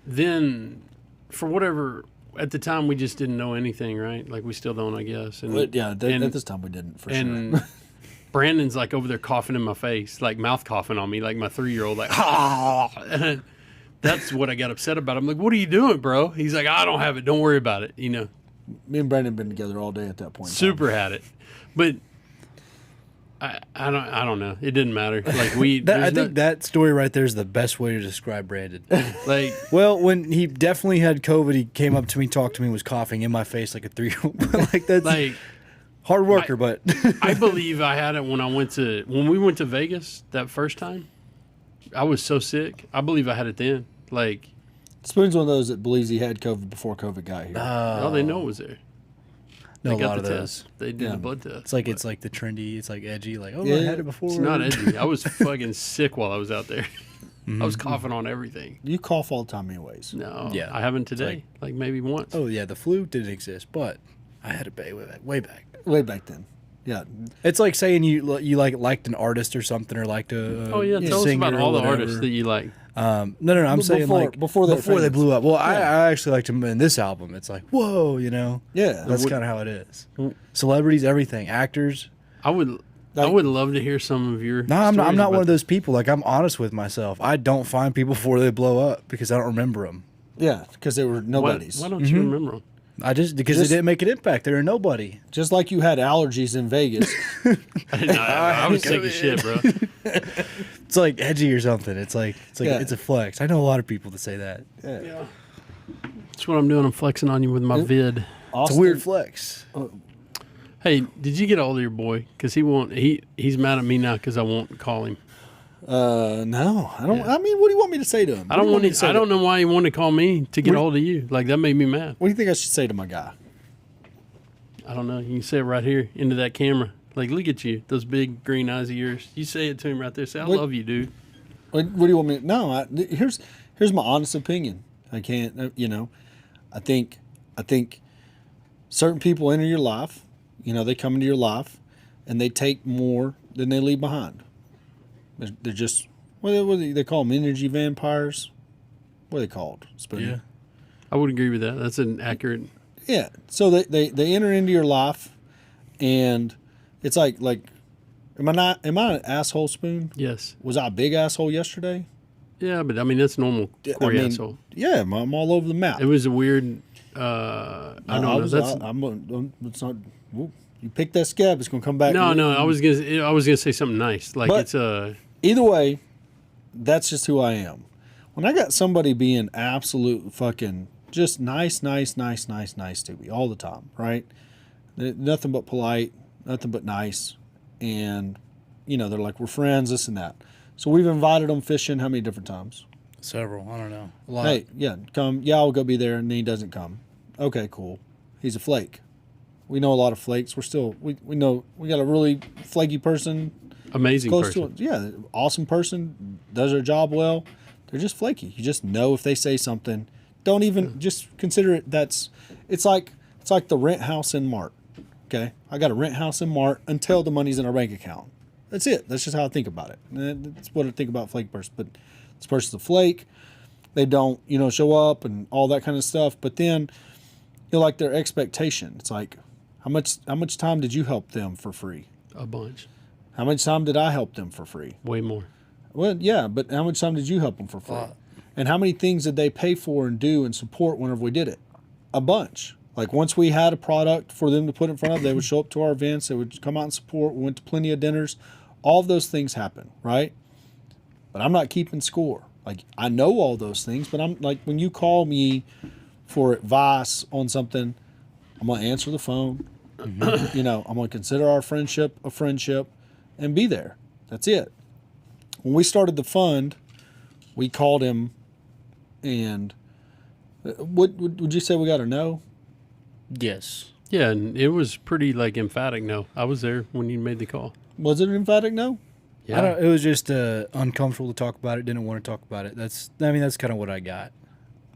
then, for whatever, at the time we just didn't know anything, right? Like we still don't, I guess. And, But yeah, at this time we didn't for sure. Brandon's like over there coughing in my face, like mouth coughing on me, like my 3-year-old, like, ah. And that's what I got upset about. I'm like, what are you doing, bro? He's like, I don't have it. Don't worry about it. Me and Brandon been together all day at that point. Super had it, but I don't know. It didn't matter. Like I think that story right there is the best way to describe Brandon. Like, well, when he definitely had COVID, he came up to me, talked to me, was coughing in my face like a 3-year-old. Like that's like. Hard worker, but I believe I had it when we went to Vegas that first time. I was so sick. I believe I had it then. Like Spoon's one of those that believes he had COVID before COVID got here. Oh, they know it was there. No, They a got lot the of test. those. They did the blood test. It's like the trendy. It's like edgy. Like I Yeah. had it before. It's not edgy. I was fucking sick while I was out there. I was coughing on everything. You cough all the time anyways. No, Yeah. I haven't today. Like maybe once. Oh yeah, the flu didn't exist, but I had it way back. Way back then. Yeah. It's like saying you liked an artist or something, or liked a Oh yeah, tell us singer about or all the whatever. artists that you like. No. I'm saying like before they famous. blew up. Well, I actually liked him in this album. It's like whoa, Yeah. That's kind of how it is. Celebrities, everything, actors. I would love to hear some of your. No, I'm stories not about one of those people. Like I'm honest with myself. I don't find people before they blow up because I don't remember them. Yeah, because they were nobodies. Why don't you remember them? Because it didn't make an impact. They're a nobody. Just like you had allergies in Vegas. I was taking shit, bro. It's like edgy or something. It's like it's a flex. I know a lot of people that say that. Yeah. That's what I'm doing. I'm flexing on you with my vid. It's a weird flex. Hey, did you get a hold of your boy? Because he's mad at me now because I won't call him. No, I don't. Yeah. I mean, what do you want me to say to him? I don't know why he wanted to call me to get a hold of you. Like, that made me mad. What do you think I should say to my guy? I don't know. You can say it right here into that camera. Like, look at you, those big green eyes of yours. You say it to him right there. Say, I love you, dude. What do you want me to... No, here's my honest opinion. I can't, I think certain people enter your life, they come into your life, and they take more than they leave behind. They're just, what do they call them? Energy vampires? What are they called? Spoonie? Yeah. I would agree with that. That's an accurate... Yeah. So they enter into your life, and it's like, am I an asshole, Spoon? Yes. Was I a big asshole yesterday? Yeah, but I mean, that's normal Corey asshole. Yeah, I'm all over the map. It was a weird... I don't know. It's not... You pick that scab, it's going to come back. No, I was gonna say something nice. Like, but it's a... Either way, that's just who I am. When I got somebody being absolute fucking just nice to me all the time, right? Nothing but polite, nothing but nice. And, they're like, we're friends, this and that. So we've invited them fishing how many different times? Several. I don't know. A lot. Hey, yeah, come. Yeah, I'll go be there. And then he doesn't come. Okay, cool. He's a flake. We know a lot of flakes. We're still, we know, we got a really flaky person. Amazing person. Yeah, awesome person, does their job well. They're just flaky. You just know if they say something. Don't even just consider it. It's like the rent house in Mart. Okay, I got a rent house in Mart until the money's in our bank account. That's it. That's just how I think about it. That's what I think about flake person. But this person's a flake. They don't, show up and all that kind of stuff. But then, like their expectation. It's like, how much time did you help them for free? A bunch. How much time did I help them for free? Way more. Well, yeah, but how much time did you help them for free? And how many things did they pay for and do and support whenever we did it? A bunch. Like, once we had a product for them to put in front of, they would show up to our events. They would come out and support. We went to plenty of dinners. All of those things happen, right? But I'm not keeping score. Like, I know all those things, but I'm like, when you call me for advice on something, I'm going to answer the phone. Mm-hmm. I'm going to consider our friendship a friendship and be there. That's it. When we started the fund, we called him, and would you say we got a no? Yes. Yeah, and it was pretty emphatic no. I was there when you made the call. Was it an emphatic no? Yeah. It was just uncomfortable to talk about it. Didn't want to talk about it. That's kind of what I got.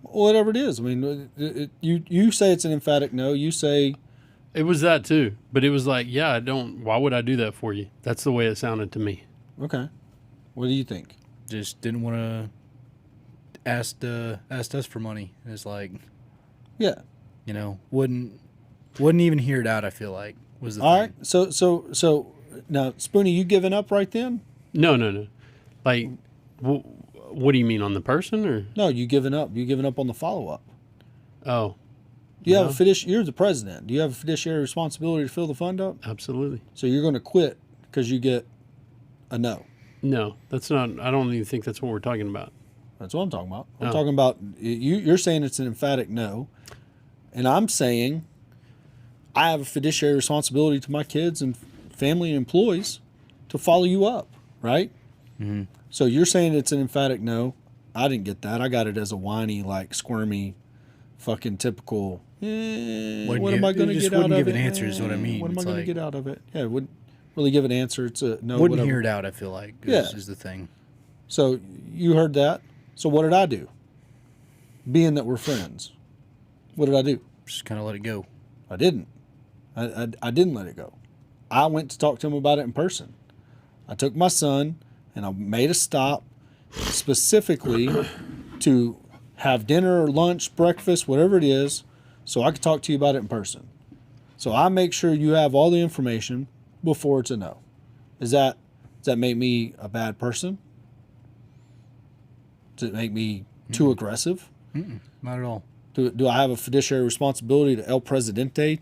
Whatever it is. I mean, you say it's an emphatic no. You say... It was that too. But it was like, yeah, I don't... Why would I do that for you? That's the way it sounded to me. Okay. What do you think? Just didn't want to ask us for money. It's like... Yeah. Wouldn't even hear it out, I feel like, was the thing. All right. So now, Spoonie, you giving up right then? No. Like, what do you mean, on the person, or? No, you giving up. You giving up on the follow-up. Oh. Do you have you're the president. Do you have a fiduciary responsibility to fill the fund up? Absolutely. So you're going to quit because you get a no? No, that's not. I don't even think that's what we're talking about. That's what I'm talking about. I'm talking about, you're saying it's an emphatic no, and I'm saying I have a fiduciary responsibility to my kids and family and employees to follow you up, right? Mm-hmm. So you're saying it's an emphatic no. I didn't get that. I got it as a whiny, squirmy, fucking typical, what am I going to get out of it? Wouldn't give an answer is what I mean. What am I going to get out of it? Yeah, wouldn't really give an answer. It's a no. Wouldn't hear it out, I feel like, is the thing. So you heard that. So what did I do? Being that we're friends, what did I do? Just kind of let it go. I didn't. I didn't let it go. I went to talk to him about it in person. I took my son and I made a stop specifically to have dinner or lunch, breakfast, whatever it is, so I could talk to you about it in person. So I make sure you have all the information before it's a no. Does that make me a bad person? Does it make me too aggressive? Not at all. Do I have a fiduciary responsibility to El Presidente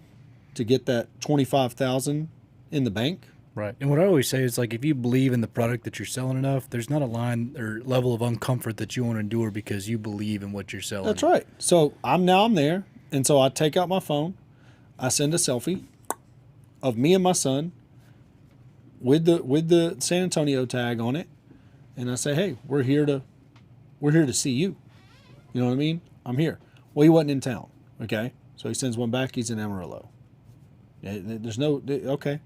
to get that 25,000 in the bank? Right. And what I always say is, like, if you believe in the product that you're selling enough, there's not a line or level of uncomfort that you want to endure because you believe in what you're selling. That's right. So I'm there, and so I take out my phone, I send a selfie of me and my son with the San Antonio tag on it, and I say, hey, we're here to see you. You know what I mean? I'm here. Well, he wasn't in town. Okay, so he sends one back. He's in Amarillo. There's no okay.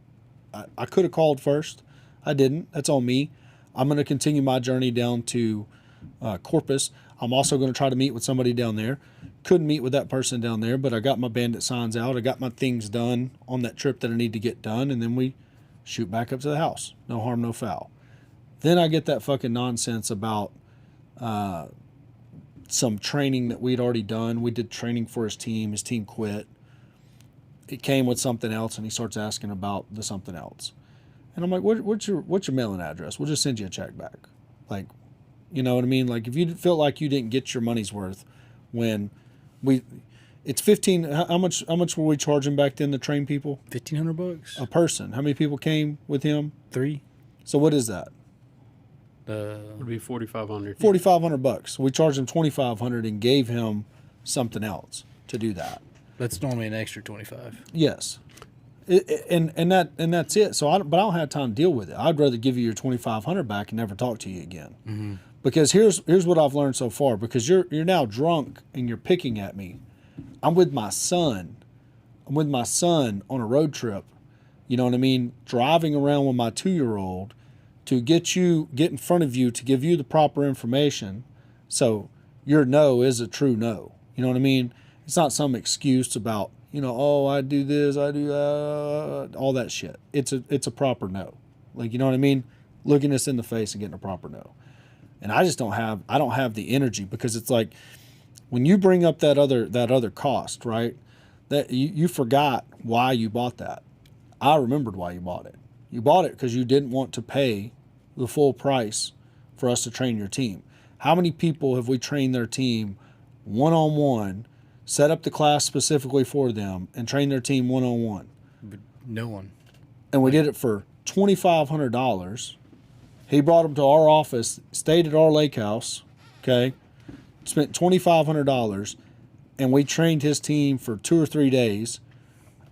I could have called first. I didn't. That's on me. I'm going to continue my journey down to Corpus. I'm also going to try to meet with somebody down there. Couldn't meet with that person down there, but I got my bandit signs out. I got my things done on that trip that I need to get done, and then we shoot back up to the house. No harm, no foul. Then I get that fucking nonsense about some training that we'd already done. We did training for his team. His team quit. It came with something else, and he starts asking about the something else. And I'm like, what's your mailing address? We'll just send you a check back. Like, you know what I mean? Like, if you feel like you didn't get your money's worth when it's 15, how much were we charging back then to train people? $1,500 A person. How many people came with him? 3. So what is that? Would be $4,500. $4,500. We charged him $2,500 and gave him something else to do that. That's normally an extra 25. Yes, and that's it. So but I don't have time to deal with it. I'd rather give you your $2,500 back and never talk to you again. Mm-hmm. Because here's what I've learned so far. Because you're now drunk and you're picking at me. I'm with my son. I'm with my son on a road trip. You know what I mean? Driving around with my 2-year-old to get in front of you to give you the proper information. So your no is a true no. You know what I mean? It's not some excuse about, oh, I do this, I do that, all that shit. It's a proper no. Like, you know what I mean? Looking us in the face and getting a proper no. And I don't have the energy, because it's like when you bring up that other cost, right? That you forgot why you bought that. I remembered why you bought it. You bought it because you didn't want to pay the full price for us to train your team. How many people have we trained their team one-on-one, set up the class specifically for them, and train their team one-on-one? No one. And we did it for $2,500. He brought them to our office, stayed at our lake house, okay? Spent $2,500, and we trained his team for 2 or 3 days.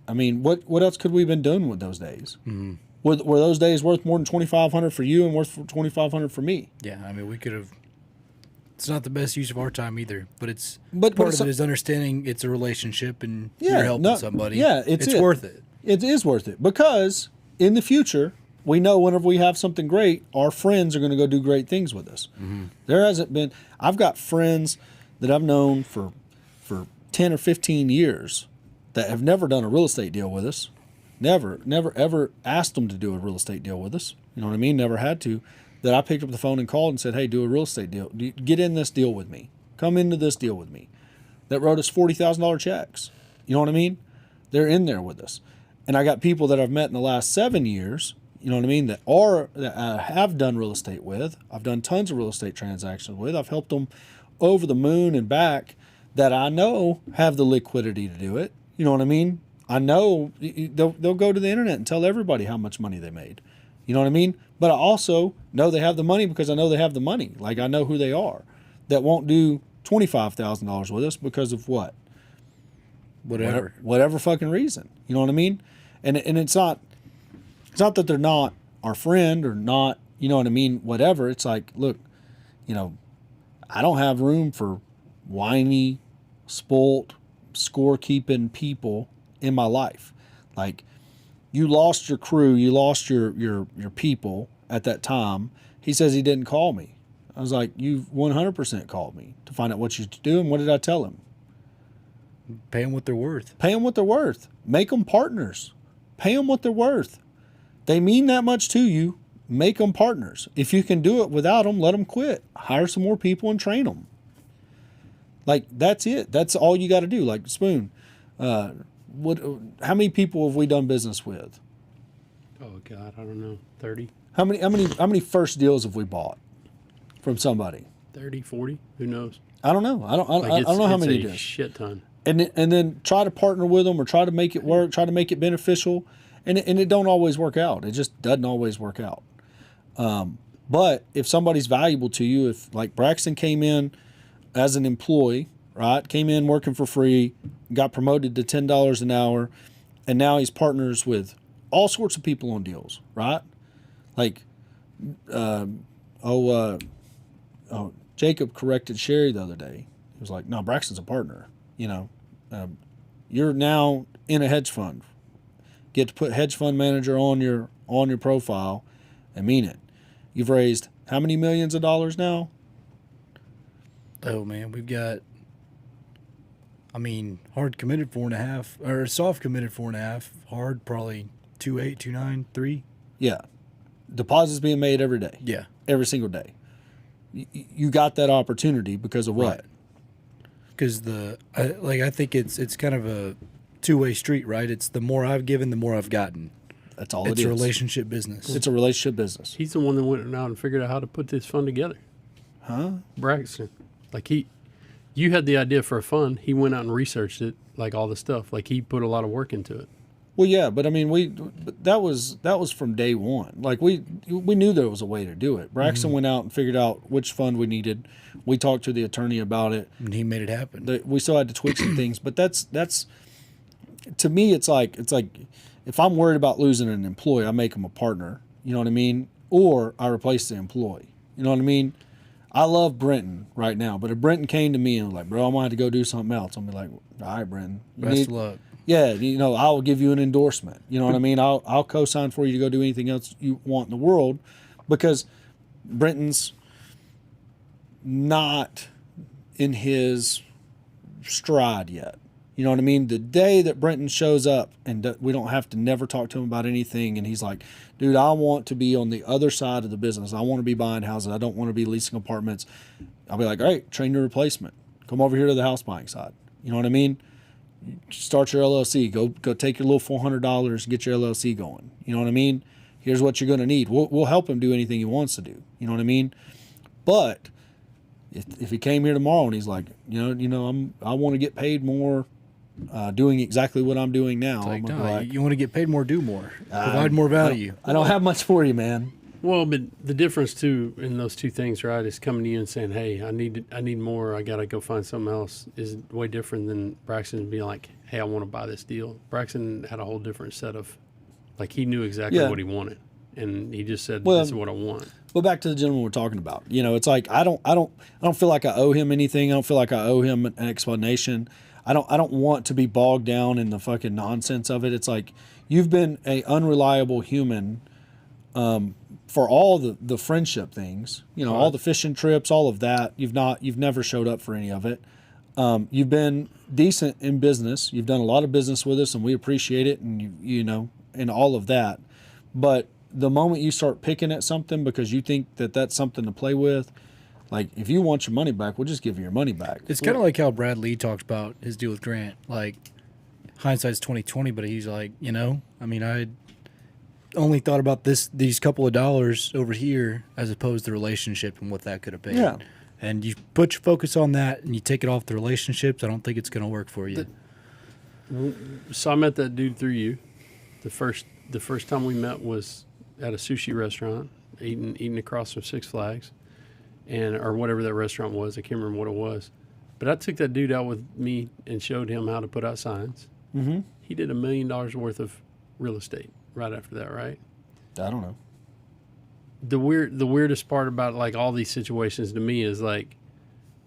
I mean, what else could we have been doing with those days? Mm-hmm. Were those days worth more than $2,500 for you and worth $2,500 for me? Yeah, I mean, we could have. It's not the best use of our time either, but it's part of it is understanding it's a relationship and you're helping somebody. Yeah, it's worth it. It is worth it, because in the future, we know whenever we have something great, our friends are going to go do great things with us. Mm-hmm. There hasn't been. I've got friends that I've known for 10 or 15 years that have never done a real estate deal with us. Never, ever asked them to do a real estate deal with us. You know what I mean? Never had to. That I picked up the phone and called and said, hey, do a real estate deal. Get in this deal with me. Come into this deal with me. That wrote us $40,000 checks. You know what I mean? They're in there with us. And I got people that I've met in the last 7 years, you know what I mean, that I have done real estate with. I've done tons of real estate transactions with. I've helped them over the moon and back, that I know have the liquidity to do it. You know what I mean? I know they'll go to the internet and tell everybody how much money they made. You know what I mean? But I also know they have the money because I know they have the money. Like, I know who they are that won't do $25,000 with us because of what? Whatever fucking reason. You know what I mean? And it's not that they're not our friend or not, you know what I mean, whatever. It's like, look, I don't have room for whiny, spoilt, scorekeeping people in my life. Like, you lost your crew, you lost your people at that time. He says he didn't call me. I was like, you've 100% called me to find out what you do. And what did I tell him? Pay them what they're worth. Pay them what they're worth. Make them partners. Pay them what they're worth. They mean that much to you. Make them partners. If you can do it without them, let them quit. Hire some more people and train them. Like, that's it. That's all you got to do. Like, Spoon, how many people have we done business with? Oh God, I don't know. 30? How many first deals have we bought from somebody? 30, 40? Who knows? I don't know. I don't know how many he does. Shit ton. And then try to partner with them or try to make it work, try to make it beneficial, and it don't always work out. It just doesn't always work out. But if somebody's valuable to you, if like Braxton came in as an employee, right, came in working for free, got promoted to $10 an hour, and now he's partners with all sorts of people on deals, right? Like, Jacob corrected Sherry the other day. He was like, "No, Braxton's a partner. You know, you're now in a hedge fund. Get to put hedge fund manager on your profile, and mean it. You've raised how many millions of dollars now?" Oh man, we've got. I mean, hard committed 4.5, or soft committed 4.5. Hard probably 2.8, 2.9, 3. Yeah, deposits being made every day. Yeah, every single day. You got that opportunity because of what? Because I think it's kind of a two-way street, right? It's the more I've given, the more I've gotten. That's all it is. It's a relationship business. It's a relationship business. He's the one that went out and figured out how to put this fund together. Huh? Braxton. Like you had the idea for a fund. He went out and researched it, like all the stuff. Like he put a lot of work into it. Well, yeah, but I mean, that was from day one. Like we knew there was a way to do it. Braxton went out and figured out which fund we needed. We talked to the attorney about it, and he made it happen. We still had to tweak some things, but that's to me, it's like if I'm worried about losing an employee, I make him a partner. You know what I mean? Or I replace the employee. You know what I mean? I love Brenton right now, but if Brenton came to me and was like, "Bro, I'm gonna have to go do something else," I'll be like, "All right, Brenton, Best of luck." Yeah, you know, I will give you an endorsement. You know what I mean? I'll co-sign for you to go do anything else you want in the world, because Brenton's not in his stride yet. You know what I mean? The day that Brenton shows up and we don't have to never talk to him about anything, and he's like, "Dude, I want to be on the other side of the business. I want to be buying houses. I don't want to be leasing apartments." I'll be like, "All right, train your replacement. Come over here to the house buying side." You know what I mean? Start your LLC. Go take your little $400 and get your LLC going. You know what I mean? Here's what you're going to need. We'll help him do anything he wants to do. You know what I mean? But if he came here tomorrow and he's like, I want to get paid more, doing exactly what I'm doing now. It's like, I'm no, you want to get paid more, do more, provide more value. I don't have much for you, man. Well, but the difference too in those two things, right, is coming to you and saying, "Hey, I need more. I gotta go find something else," is way different than Braxton being like, "Hey, I want to buy this deal." Braxton had a whole different set of, like, he knew exactly what he wanted, and he just said, "This is what I want." Well, back to the gentleman we're talking about. You know, it's like I don't feel like I owe him anything. I don't feel like I owe him an explanation. I don't want to be bogged down in the fucking nonsense of it. It's like you've been a unreliable human. For all the friendship things, all the fishing trips, all of that, you've never showed up for any of it. You've been decent in business. You've done a lot of business with us, and we appreciate it, and and all of that. But the moment you start picking at something because you think that that's something to play with, like if you want your money back, we'll just give you your money back. It's kind of like how Brad Lee talked about his deal with Grant. Like hindsight's 20/20, but he's like, I only thought about these couple of dollars over here as opposed to the relationship and what that could have been. Yeah. And you put your focus on that and you take it off the relationships, I don't think it's going to work for you. So I met that dude through you. The first time we met was at a sushi restaurant, eating across from Six Flags, or whatever that restaurant was. I can't remember what it was. But I took that dude out with me and showed him how to put out signs. Mm-hmm. He did $1 million worth of real estate right after that, right? I don't know. The weirdest part about like all these situations to me is like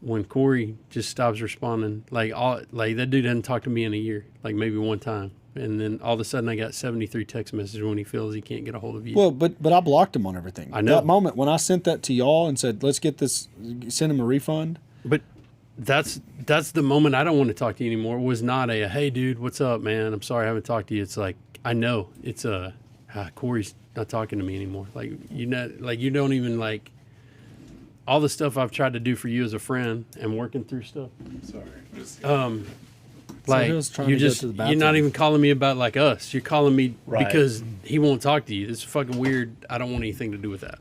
when Corey just stops responding. Like that dude hadn't talked to me in a year, like maybe one time, and then all of a sudden I got 73 text messages when he feels he can't get a hold of you. Well, but I blocked him on everything. I know. That moment when I sent that to y'all and said, "Let's get this," send him a refund. But that's the moment I don't want to talk to you anymore. It was not a, "Hey dude, what's up, man? I'm sorry I haven't talked to you." It's like, I know it's Corey's not talking to me anymore. Like you don't even like all the stuff I've tried to do for you as a friend and working through stuff. Sorry. You're not even calling me about like us. You're calling me because he won't talk to you. It's fucking weird. I don't want anything to do with that.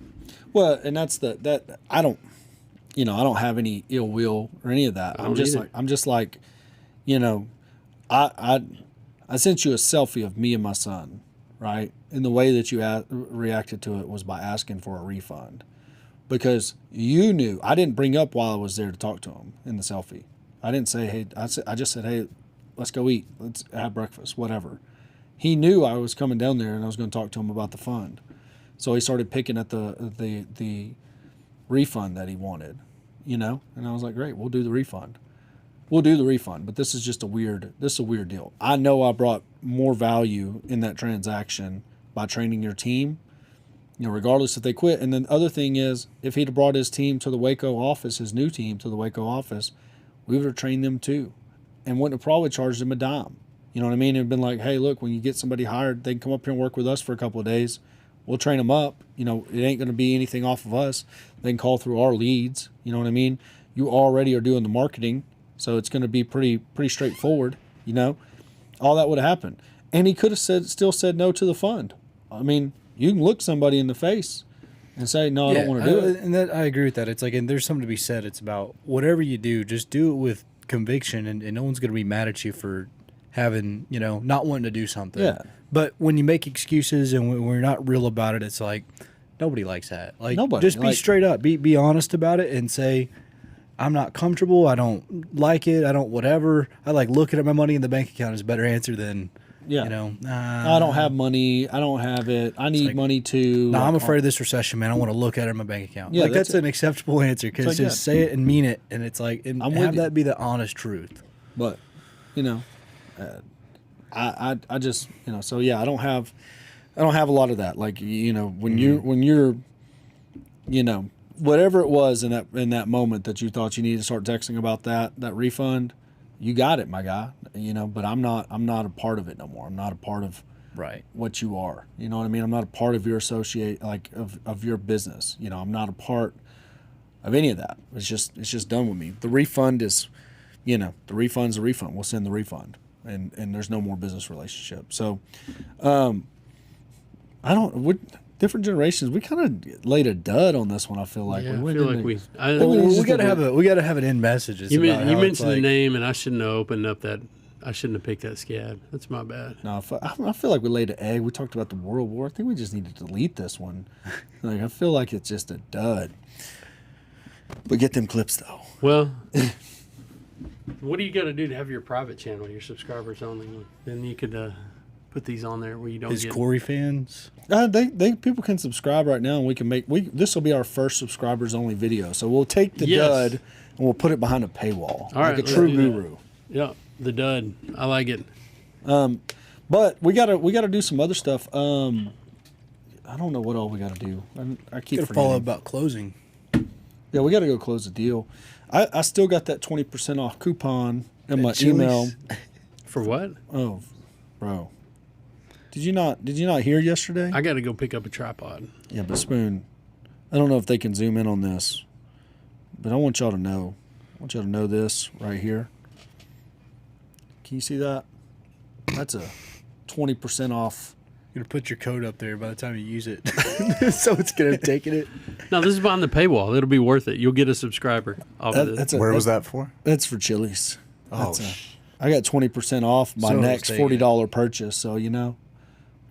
Well, and that's I don't. I don't have any ill will or any of that. I'm just like, I sent you a selfie of me and my son, right? And the way that you reacted to it was by asking for a refund, because you knew I didn't bring up while I was there to talk to him in the selfie. I didn't say, hey, I just said, hey, let's go eat, let's have breakfast, whatever. He knew I was coming down there and I was going to talk to him about the fund. So he started picking at the refund that he wanted, and I was like, great, we'll do the refund. But this is just a weird deal. I know I brought more value in that transaction by training your team, regardless if they quit. And then the other thing is, if he'd have brought his team to the Waco office, his new team to the Waco office, we would have trained them too, and wouldn't have probably charged them a dime. You know what I mean? It'd been like, hey, look, when you get somebody hired, they can come up here and work with us for a couple of days. We'll train them up. It ain't going to be anything off of us. They can call through our leads. You know what I mean? You already are doing the marketing, so it's going to be pretty straightforward. All that would have happened, and he could have still said no to the fund. I mean, you can look somebody in the face and say, no, I don't want to do it. And I agree with that. It's like, and there's something to be said. It's about whatever you do, just do it with conviction, and no one's going to be mad at you for having, not wanting to do something. Yeah. But when you make excuses and when we're not real about it, it's like, nobody likes that. Like, nobody. Just be straight up. Be honest about it and say, I'm not comfortable. I don't like it. I don't whatever. I like looking at my money in the bank account is a better answer than, I don't have money. I don't have it. I need money to. No, I'm afraid of this recession, man. I want to look at it in my bank account. Yeah, that's an acceptable answer, because just say it and mean it. And it's like, and have that be the honest truth. But, I just, so yeah, I don't have a lot of that. Like, when you're, whatever it was in that moment that you thought you needed to start texting about that refund, you got it, my guy, but I'm not a part of it no more. I'm not a part of what you are. You know what I mean? I'm not a part of your of your business. I'm not a part of any of that. It's just done with me. The refund is, the refund's a refund. We'll send the refund. And there's no more business relationship. So, different generations, we kind of laid a dud on this one. I feel like we gotta have it in messages. You mentioned the name, and I shouldn't have opened up that. I shouldn't have picked that scab. That's my bad. No, I feel like we laid an egg. We talked about the World War. I think we just need to delete this one. I feel like it's just a dud. But get them clips though. Well. What do you got to do to have your private channel, your subscribers only? Then you could put these on there where you don't get Corey fans. People can subscribe right now, and we can this will be our first subscribers only video. So we'll take the dud and we'll put it behind a paywall, all like a true guru. Yeah, the dud. I like it. But we gotta do some other stuff. I don't know what all we gotta do. I keep forgetting. Follow about closing. Yeah, we gotta go close the deal. I still got that 20% off coupon in my email. For what? Oh, bro. Did you not hear yesterday? I got to go pick up a tripod. Yeah, but Spoon, I don't know if they can zoom in on this, but I want y'all to know. I want y'all to know this right here. Can you see that? That's a 20% off. You're going to put your code up there by the time you use it. So it's going to take it. No, this is behind the paywall. It'll be worth it. You'll get a subscriber off of this. Where was that for? That's for Chili's. I got 20% off my next $40 purchase. So,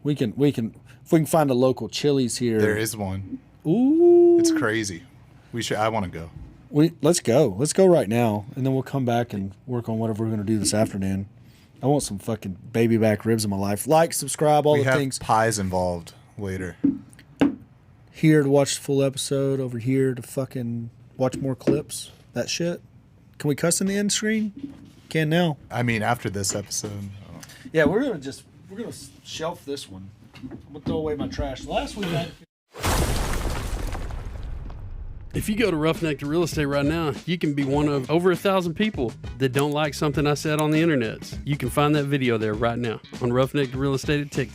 we can if we can find a local Chili's here. There is one. Ooh. It's crazy. I want to go. Let's go. Let's go right now, and then we'll come back and work on whatever we're going to do this afternoon. I want some fucking baby back ribs in my life. Like, subscribe, all the things. Pies involved later. Here to watch the full episode, over here to fucking watch more clips. That shit. Can we cuss in the end screen? Can now. I mean, after this episode. Yeah, we're gonna shelf this one. I'm gonna throw away my trash. Last week If you go to Roughneck to Real Estate right now, you can be one of over 1,000 people that don't like something I said on the internet. You can find that video there right now on Roughneck to Real Estate at TikTok.